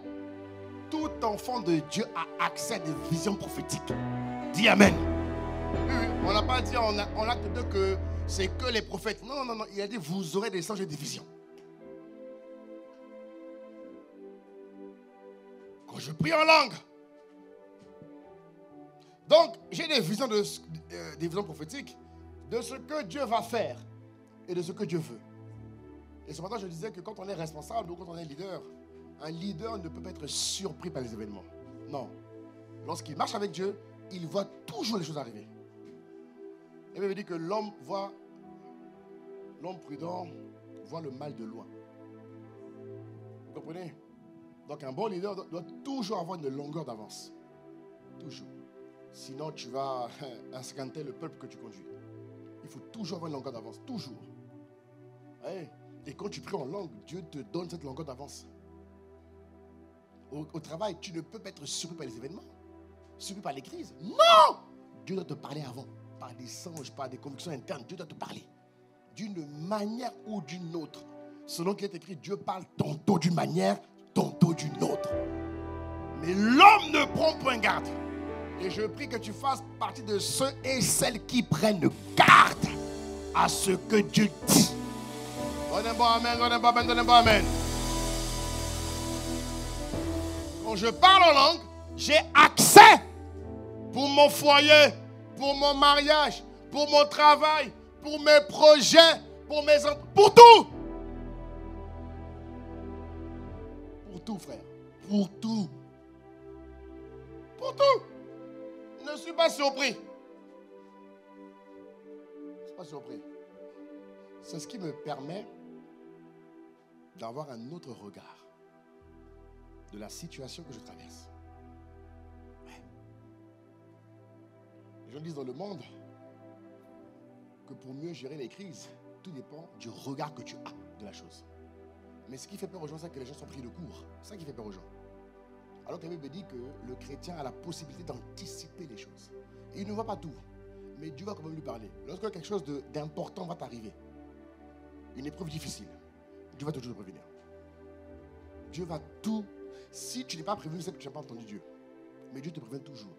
Tout enfant de Dieu a accès à des visions prophétiques. Dis Amen. Oui, on n'a pas dit en acte 2 que c'est que les prophètes. Non, non, non. Il a dit vous aurez des songes et des visions. Quand je prie en langue. Donc, j'ai des visions prophétiques de ce que Dieu va faire et de ce que Dieu veut. Et ce matin, je disais que quand on est responsable ou quand on est leader, un leader ne peut pas être surpris par les événements. Non. Lorsqu'il marche avec Dieu, il voit toujours les choses arriver. Et il dit que l'homme prudent voit le mal de loin. Vous comprenez? Donc un bon leader doit toujours avoir une longueur d'avance. Toujours. Sinon, tu vas escanter le peuple que tu conduis. Il faut toujours avoir une longueur d'avance. Toujours. Et quand tu pries en langue, Dieu te donne cette longueur d'avance. Au travail, tu ne peux pas être surpris par les événements. Surpris par les crises. Non! Dieu doit te parler avant. Par des songes, par des convictions internes. Dieu doit te parler. D'une manière ou d'une autre. Selon qu'il est écrit, Dieu parle tantôt d'une manière, tantôt d'une autre. Mais l'homme ne prend point garde. Et je prie que tu fasses partie de ceux et celles qui prennent garde à ce que Dieu dit. Donnez-moi amen, donnez-moi amen, donnez-moi amen. Quand je parle en langue, j'ai accès pour mon foyer, pour mon mariage, pour mon travail, pour mes projets, pour mes enfants, pour tout. Pour tout, frère. Pour tout. Pour tout. Ne suis pas surpris. Je ne suis pas surpris. C'est ce qui me permet d'avoir un autre regard de la situation que je traverse. Ouais. Les gens disent dans le monde que pour mieux gérer les crises, tout dépend du regard que tu as de la chose. Mais ce qui fait peur aux gens, c'est que les gens sont pris de court. C'est ça qui fait peur aux gens. Alors que la Bible dit que le chrétien a la possibilité d'anticiper les choses. Et il ne voit pas tout. Mais Dieu va quand même lui parler. Lorsque quelque chose d'important va t'arriver, une épreuve difficile, Dieu va toujours te prévenir. Dieu va tout. Si tu n'es pas prévenu, c'est que tu n'as pas entendu Dieu. Mais Dieu te prévient toujours.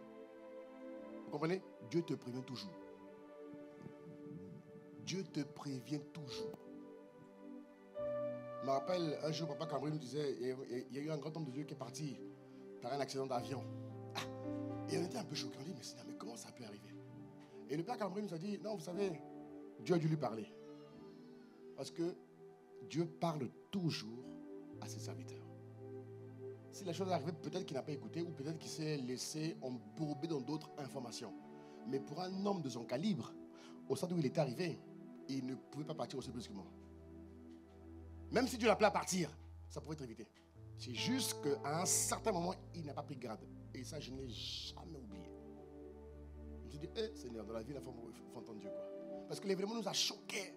Vous comprenez? Dieu te prévient toujours. Dieu te prévient toujours. Je me rappelle, un jour, Papa Cambry nous disait, il y a eu un grand homme de Dieu qui est parti par un accident d'avion. Et on était un peu choqués. On dit, mais Seigneur, mais comment ça peut arriver? Et le Père Cambry nous a dit, non, vous savez, Dieu a dû lui parler. Parce que Dieu parle toujours à ses serviteurs. Si la chose est arrivée, peut-être qu'il n'a pas écouté ou peut-être qu'il s'est laissé embourber dans d'autres informations. Mais pour un homme de son calibre, au stade où il était arrivé, il ne pouvait pas partir aussi brusquement. Même si Dieu l'appelait à partir, ça pouvait être évité. C'est juste qu'à un certain moment, il n'a pas pris garde. Et ça, je ne l'ai jamais oublié. Je me suis dit, Seigneur, dans la vie, il faut entendre Dieu, quoi. Parce que l'événement nous a choqués.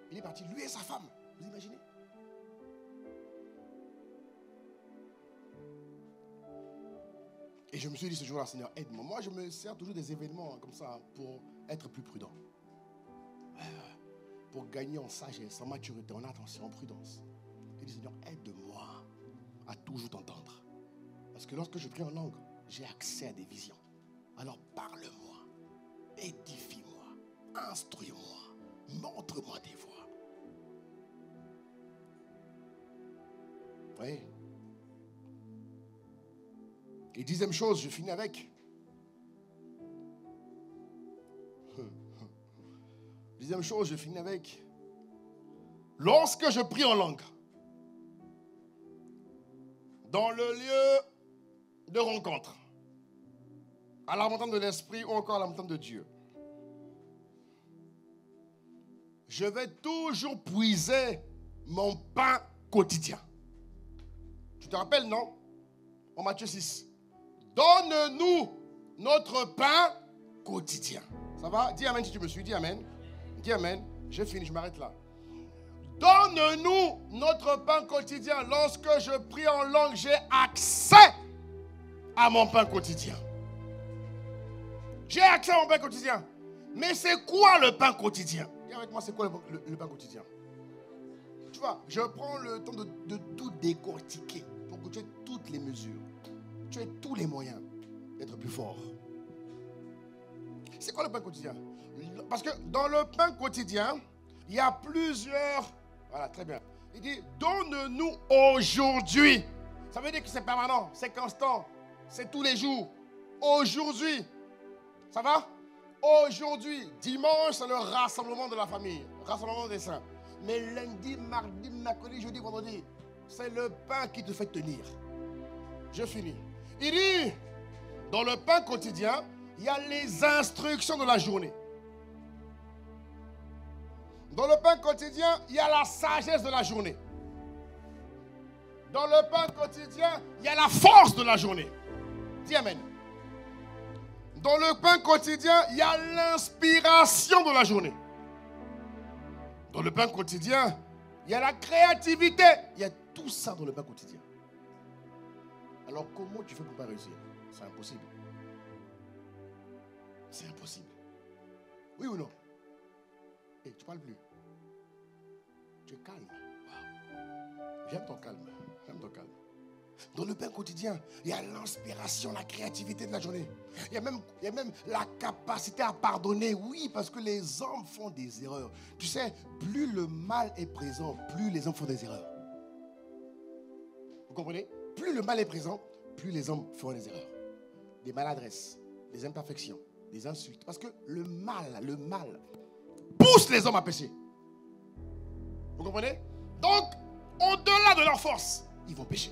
Il est parti, lui et sa femme. Vous imaginez? Et je me suis dit ce jour-là, Seigneur, aide-moi. Moi, je me sers toujours des événements comme ça pour être plus prudent. Pour gagner en sagesse, en maturité, en attention, en prudence. Et dis, Seigneur, aide-moi à toujours t'entendre. Parce que lorsque je prie en langue, j'ai accès à des visions. Alors parle-moi, édifie-moi, instruis-moi, montre-moi tes voies. Oui. Et 10e chose, je finis avec. Deuxième chose, je finis avec. Lorsque je prie en langue, dans le lieu de rencontre, à la montagne de l'esprit ou encore à la montagne de Dieu, je vais toujours puiser mon pain quotidien. Tu te rappelles, non? En Matthieu 6. Donne-nous notre pain quotidien. Ça va? Dis amen si tu me suis. Dis amen. Dis amen. J'ai fini, je m'arrête là. Donne-nous notre pain quotidien. Lorsque je prie en langue, j'ai accès à mon pain quotidien. J'ai accès à mon pain quotidien. Mais c'est quoi le pain quotidien? Dis avec moi, c'est quoi le pain quotidien? Tu vois, je prends le temps de tout décortiquer pour que tu aies toutes les mesures. Tu aies tous les moyens d'être plus fort. C'est quoi le pain quotidien? Parce que dans le pain quotidien, il y a plusieurs... Voilà, très bien. Il dit, donne-nous aujourd'hui. Ça veut dire que c'est permanent, c'est constant, c'est tous les jours. Aujourd'hui. Ça va? Aujourd'hui, dimanche, c'est le rassemblement de la famille, rassemblement des saints. Mais lundi, mardi, mercredi, jeudi, vendredi, c'est le pain qui te fait tenir. Je finis. Il dit, dans le pain quotidien, il y a les instructions de la journée. Dans le pain quotidien, il y a la sagesse de la journée. Dans le pain quotidien, il y a la force de la journée. Dis amen. Dans le pain quotidien, il y a l'inspiration de la journée. Dans le pain quotidien, il y a la créativité. Il y a tout ça dans le pain quotidien. Alors comment tu fais pour ne pas réussir? C'est impossible. C'est impossible. Oui ou non? Hey, tu ne parles plus. Tu es calme. Wow. J'aime ton calme. J'aime ton calme. Dans le pain quotidien, il y a l'inspiration, la créativité de la journée. Il y a même la capacité à pardonner. Oui, parce que les hommes font des erreurs. Tu sais, plus le mal est présent, plus les hommes font des erreurs. Vous comprenez? Plus le mal est présent, plus les hommes font des erreurs. Des maladresses, des imperfections, des insultes. Parce que le mal pousse les hommes à pécher. Vous comprenez? Donc, au-delà de leur force, ils vont pécher.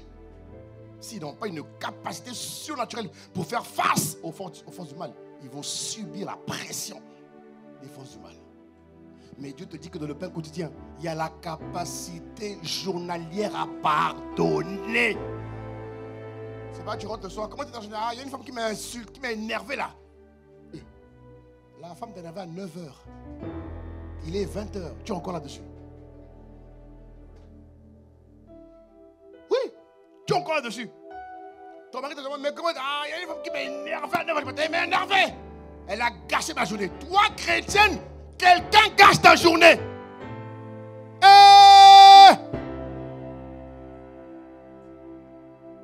S'ils n'ont pas une capacité surnaturelle pour faire face aux forces du mal, ils vont subir la pression des forces du mal. Mais Dieu te dit que dans le pain quotidien, il y a la capacité journalière à pardonner. C'est pas tu rentres le soir, comment tu es en général? Il y a une femme qui m'a insulté, qui m'a énervé là. La femme t'est énervée à 9h. Il est 20h, tu es encore là-dessus. Oui, tu es encore là-dessus. Ton mari te demande, mais comment? Ah, il y a une femme qui m'a énervé à 9h. Elle m'a énervé. Elle a gâché ma journée. Toi, chrétienne, quelqu'un gâche ta journée.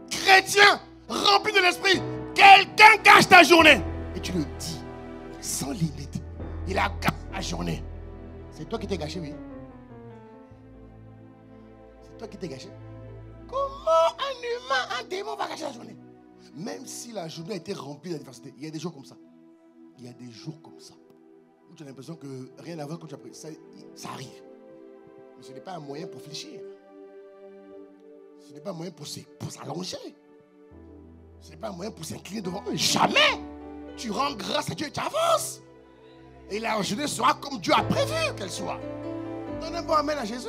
Chrétien, rempli de l'esprit, quelqu'un gâche ta journée. Et tu le dis, sans limite. Il a gâché ta journée. C'est toi qui t'es gâché, oui. C'est toi qui t'es gâché. Comment un humain, un démon va gâcher la journée? Même si la journée a été remplie d'adversité, il y a des jours comme ça. Il y a des jours comme ça. Où tu as l'impression que rien n'avance quand tu as pris. Ça arrive. Mais ce n'est pas un moyen pour fléchir. Ce n'est pas un moyen pour s'allonger. Ce n'est pas un moyen pour s'incliner devant eux. Jamais. Tu rends grâce à Dieu et tu avances. Et la journée sera comme Dieu a prévu qu'elle soit. Donne un bon amen à Jésus.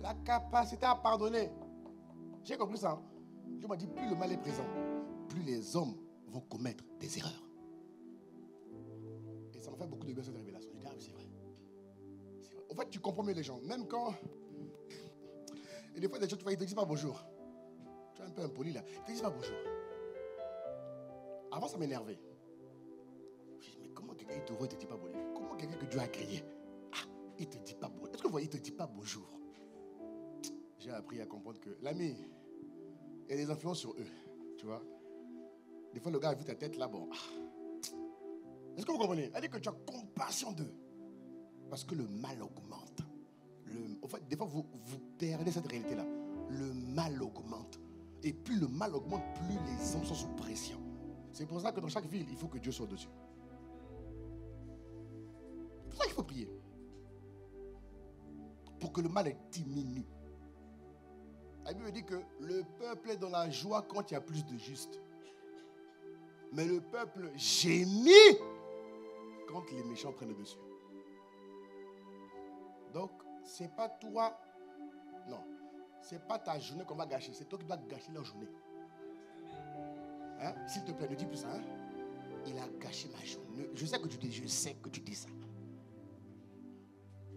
La capacité à pardonner. J'ai compris ça. Dieu m'a dit, plus le mal est présent, plus les hommes vont commettre des erreurs. Et ça m'a fait beaucoup de bien cette révélation. Je dis, ah oui, c'est vrai. C'est vrai. En fait, tu comprends mieux les gens. Même quand... Et des fois, des gens, tu vois, ils ne te disent pas bonjour. Tu es un peu impoli là. Ils ne te disent pas bonjour. Avant, ça m'énervait. Je dis, mais comment quelqu'un il te voit et ne te dit pas bonjour? Comment quelqu'un que Dieu a créé, il ne te dit pas bonjour? Est-ce que vous voyez, il ne te dit pas bonjour? J'ai appris à comprendre que l'ami, il y a des influences sur eux. Tu vois? Des fois, le gars a vu ta tête là, bon. Est-ce que vous comprenez? Elle dit que tu as compassion d'eux. Parce que le mal augmente. En fait, des fois, vous perdez cette réalité-là. Le mal augmente. Et plus le mal augmente, plus les hommes sont sous pression. C'est pour ça que dans chaque ville, il faut que Dieu soit dessus. pour ça qu'il faut prier. Pour que le mal diminue. La Bible dit que le peuple est dans la joie quand il y a plus de justes. Mais le peuple gémit quand les méchants prennent le dessus. Donc, c'est pas toi. Non. C'est pas ta journée qu'on va gâcher. C'est toi qui dois gâcher leur journée. Hein? S'il te plaît, ne dis plus ça. Hein? Il a gâché ma journée. Je sais que tu dis ça.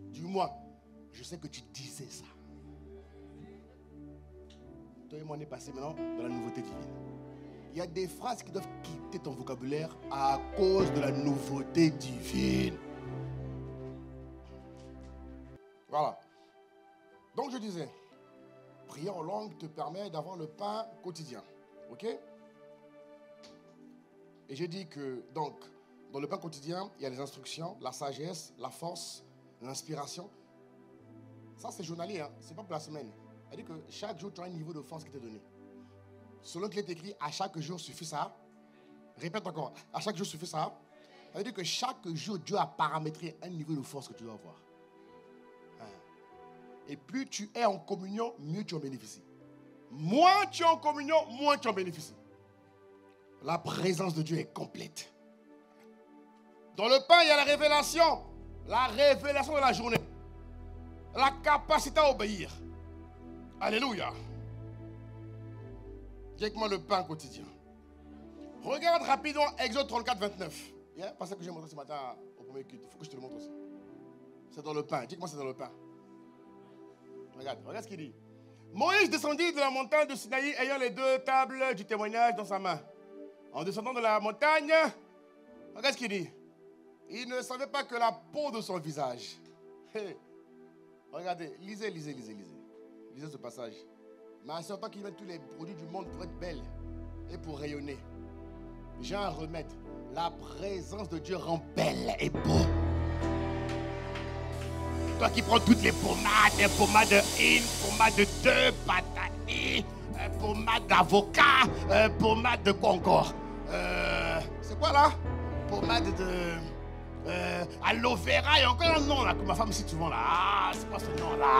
Dis-moi, je sais que tu disais ça. Toi et moi, on est passé maintenant dans la nouveauté divine. Il y a des phrases qui doivent quitter ton vocabulaire à cause de la nouveauté divine. Voilà. Donc je disais, prier en langue te permet d'avoir le pain quotidien. Ok? Et j'ai dit que, donc, dans le pain quotidien, il y a les instructions, la sagesse, la force, l'inspiration. Ça, c'est journalier, hein? C'est pas pour la semaine. C'est-à-dire que chaque jour, tu as un niveau de force qui t'est donné. Selon qu'il est écrit, à chaque jour suffit ça. Répète encore, à chaque jour suffit ça. C'est-à-dire que chaque jour, Dieu a paramétré un niveau de force que tu dois avoir. Et plus tu es en communion, mieux tu en bénéficies. Moins tu es en communion, moins tu en bénéficies. La présence de Dieu est complète. Dans le pain, il y a la révélation. La révélation de la journée. La capacité à obéir. Alléluia. Dis avec moi le pain quotidien. Regarde rapidement Exode 34, 29. Parce que j'ai montré ce matin au premier culte. Il faut que je te le montre aussi. C'est dans le pain. Dis-moi c'est dans le pain. Regarde ce qu'il dit. Moïse descendit de la montagne de Sinaï ayant les 2 tables du témoignage dans sa main. En descendant de la montagne, regarde ce qu'il dit. Il ne savait pas que la peau de son visage. Hey. Regardez, lisez. Lisez ce passage. Mais en sortant qu'il met tous les produits du monde pour être belle et pour rayonner. J'ai un remède. La présence de Dieu rend belle et beau. Toi qui prends toutes les pommades, pommade de pommade de patani, pommade d'avocat, pommade de quoi encore? C'est quoi là? Pommade de aloe vera, il y a encore un nom là que ma femme cite souvent là. Ah, c'est quoi ce nom là?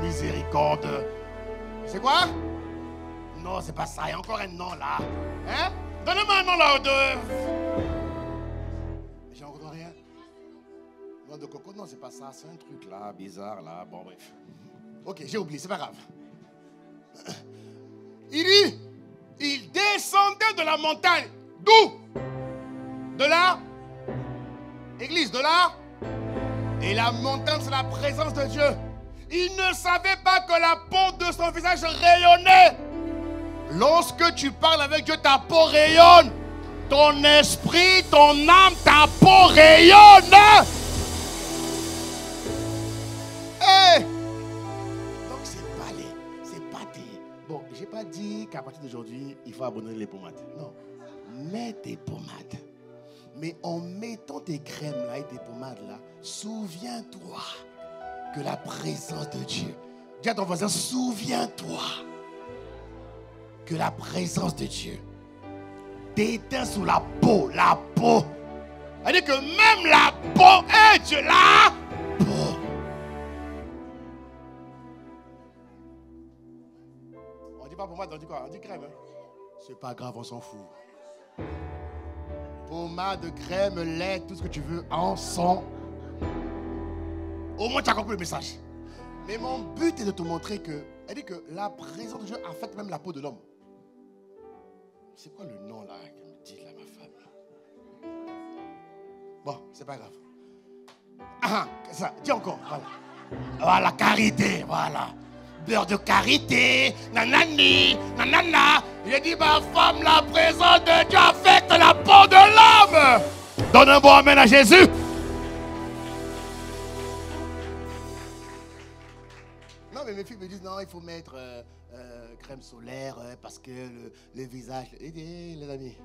Miséricorde. C'est quoi? Non, c'est pas ça, il y a encore un nom là. Hein? Donnez-moi un nom là de... J'ai encore rien. Non, de coco, non, c'est pas ça. C'est un truc là, bizarre là. Bon, bref. Ok, j'ai oublié, c'est pas grave. Il dit, il descendait de la montagne. D'où? De là. Église, de là. Et la montagne, c'est la présence de Dieu. Il ne savait pas que la peau de son visage rayonnait. Lorsque tu parles avec Dieu, ta peau rayonne. Ton esprit, ton âme, ta peau rayonne. Hey! Donc c'est pas des... Bon, j'ai pas dit qu'à partir d'aujourd'hui, il faut abandonner les pommades. Non. Mets tes pommades. Mais en mettant tes crèmes là et tes pommades là, souviens-toi que la présence de Dieu. Dis à ton voisin, souviens-toi que la présence de Dieu t'éteint sous la peau. La peau. C'est-à-dire que même la peau est Dieu là. On dit pas pommade, on dit quoi? On dit crème. Hein? C'est pas grave, on s'en fout. Pommade, crème, lait, tout ce que tu veux, en sang. Au moins, tu as compris le message. Mais mon but est de te montrer que, elle dit que la présence de Dieu affecte même la peau de l'homme. C'est quoi le nom là qu'elle me dit là, ma femme? Bon, c'est pas grave. Ah, ça, dis encore, voilà. Voilà, carité, voilà. Beurre de karité, nanani, nanana. Il a dit, ma femme, la présence de Dieu affecte la peau de l'homme. Donne un bon amen à Jésus. Non, mais mes filles me disent, non, il faut mettre crème solaire parce que le visage... Les amis,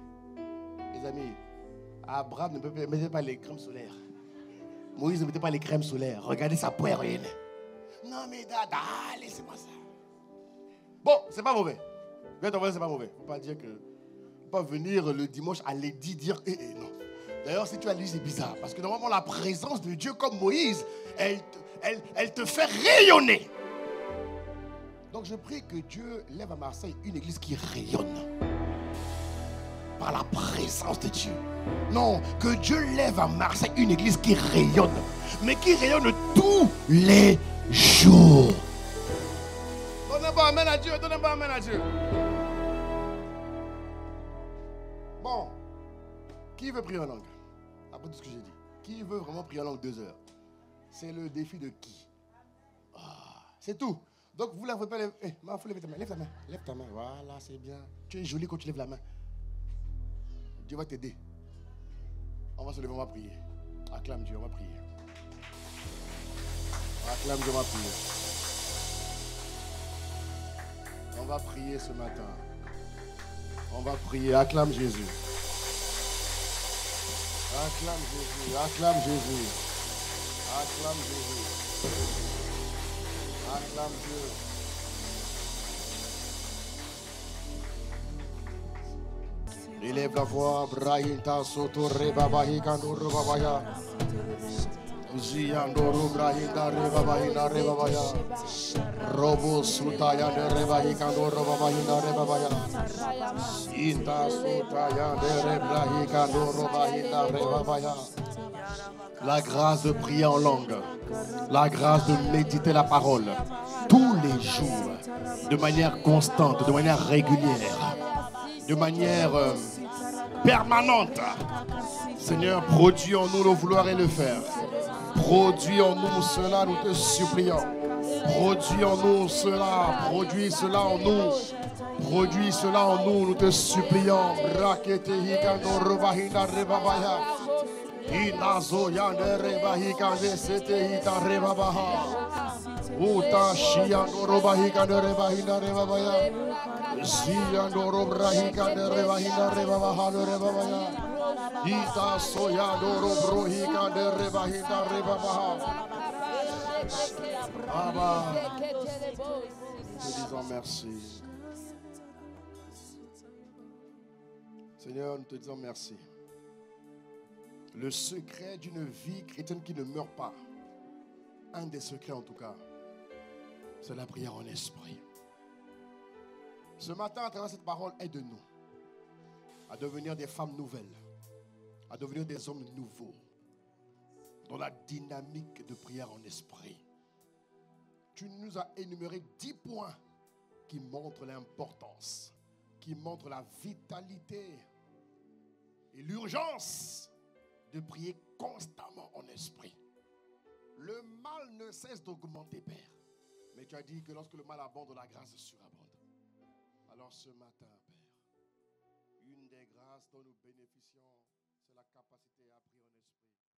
Abraham ne mettait pas les crèmes solaires. Moïse ne mettait pas les crèmes solaires. Regardez sa peau héroïne. Non, mais dada, laissez-moi ça. Bon, c'est pas mauvais. Viens t'en voir, c'est pas mauvais. Faut pas dire que... Faut pas venir le dimanche à l'édit dire... non. D'ailleurs, si tu as lu, c'est bizarre. Parce que normalement, la présence de Dieu, comme Moïse, elle te fait rayonner. Donc, je prie que Dieu lève à Marseille une église qui rayonne. Par la présence de Dieu. Non, que Dieu lève à Marseille une église qui rayonne. Mais qui rayonne tous les jours. Donnez-moi amen à Dieu. Donnez-moi amen à Dieu. Bon. Qui veut prier en langue? Après tout ce que j'ai dit. Qui veut vraiment prier en langue 2 heures? C'est le défi de qui? C'est tout. Donc vous ne l'avez pas. Il faut lever ta main. Lève ta main. Lève ta main. Voilà, c'est bien. Tu es joli quand tu lèves la main. Dieu va t'aider. On va se lever, on va prier. Acclame Dieu, on va prier. Acclame Dieu, on va prier. On va prier ce matin. On va prier. Acclame Jésus. Acclame Jésus. Acclame Jésus. Acclame Jésus. Acclame Dieu. Élève la voix, Brahita Soto Rebabahi Kandoro Babaya. Ziandoro Brahita Rebabahina Rebabaya. Robo Sutaya de Rebahi Kandoro Babahina Rebabaya. Inta Sutaya de Rebahi Kandoro Babahina Rebabaya. La grâce de prier en langue, la grâce de méditer la parole tous les jours, de manière constante, de manière régulière, de manière permanente. Seigneur, produis en nous le vouloir et le faire. Produis en nous cela, nous te supplions. Produis en nous cela, produis cela en nous. Produis cela en nous, nous te supplions. Inazo yande rebahi kande sete hita rebabaha. Uta shiando robahi kande rebahi na rebabaya. Ziando robrahi kande rebahi na rebabaha na rebabaya. Ita soyando robrohi kande rebahi na rebabaha. Abba, nous te disons merci. Seigneur, nous te disons merci. Le secret d'une vie chrétienne qui ne meurt pas, un des secrets en tout cas, c'est la prière en esprit. Ce matin, à travers cette parole, aide-nous à devenir des femmes nouvelles, à devenir des hommes nouveaux, dans la dynamique de prière en esprit. Tu nous as énuméré 10 points qui montrent l'importance, qui montrent la vitalité et l'urgence de prier constamment en esprit. Le mal ne cesse d'augmenter, Père. Mais tu as dit que lorsque le mal abonde, la grâce surabonde. Alors ce matin, Père, une des grâces dont nous bénéficions, c'est la capacité à prier en esprit.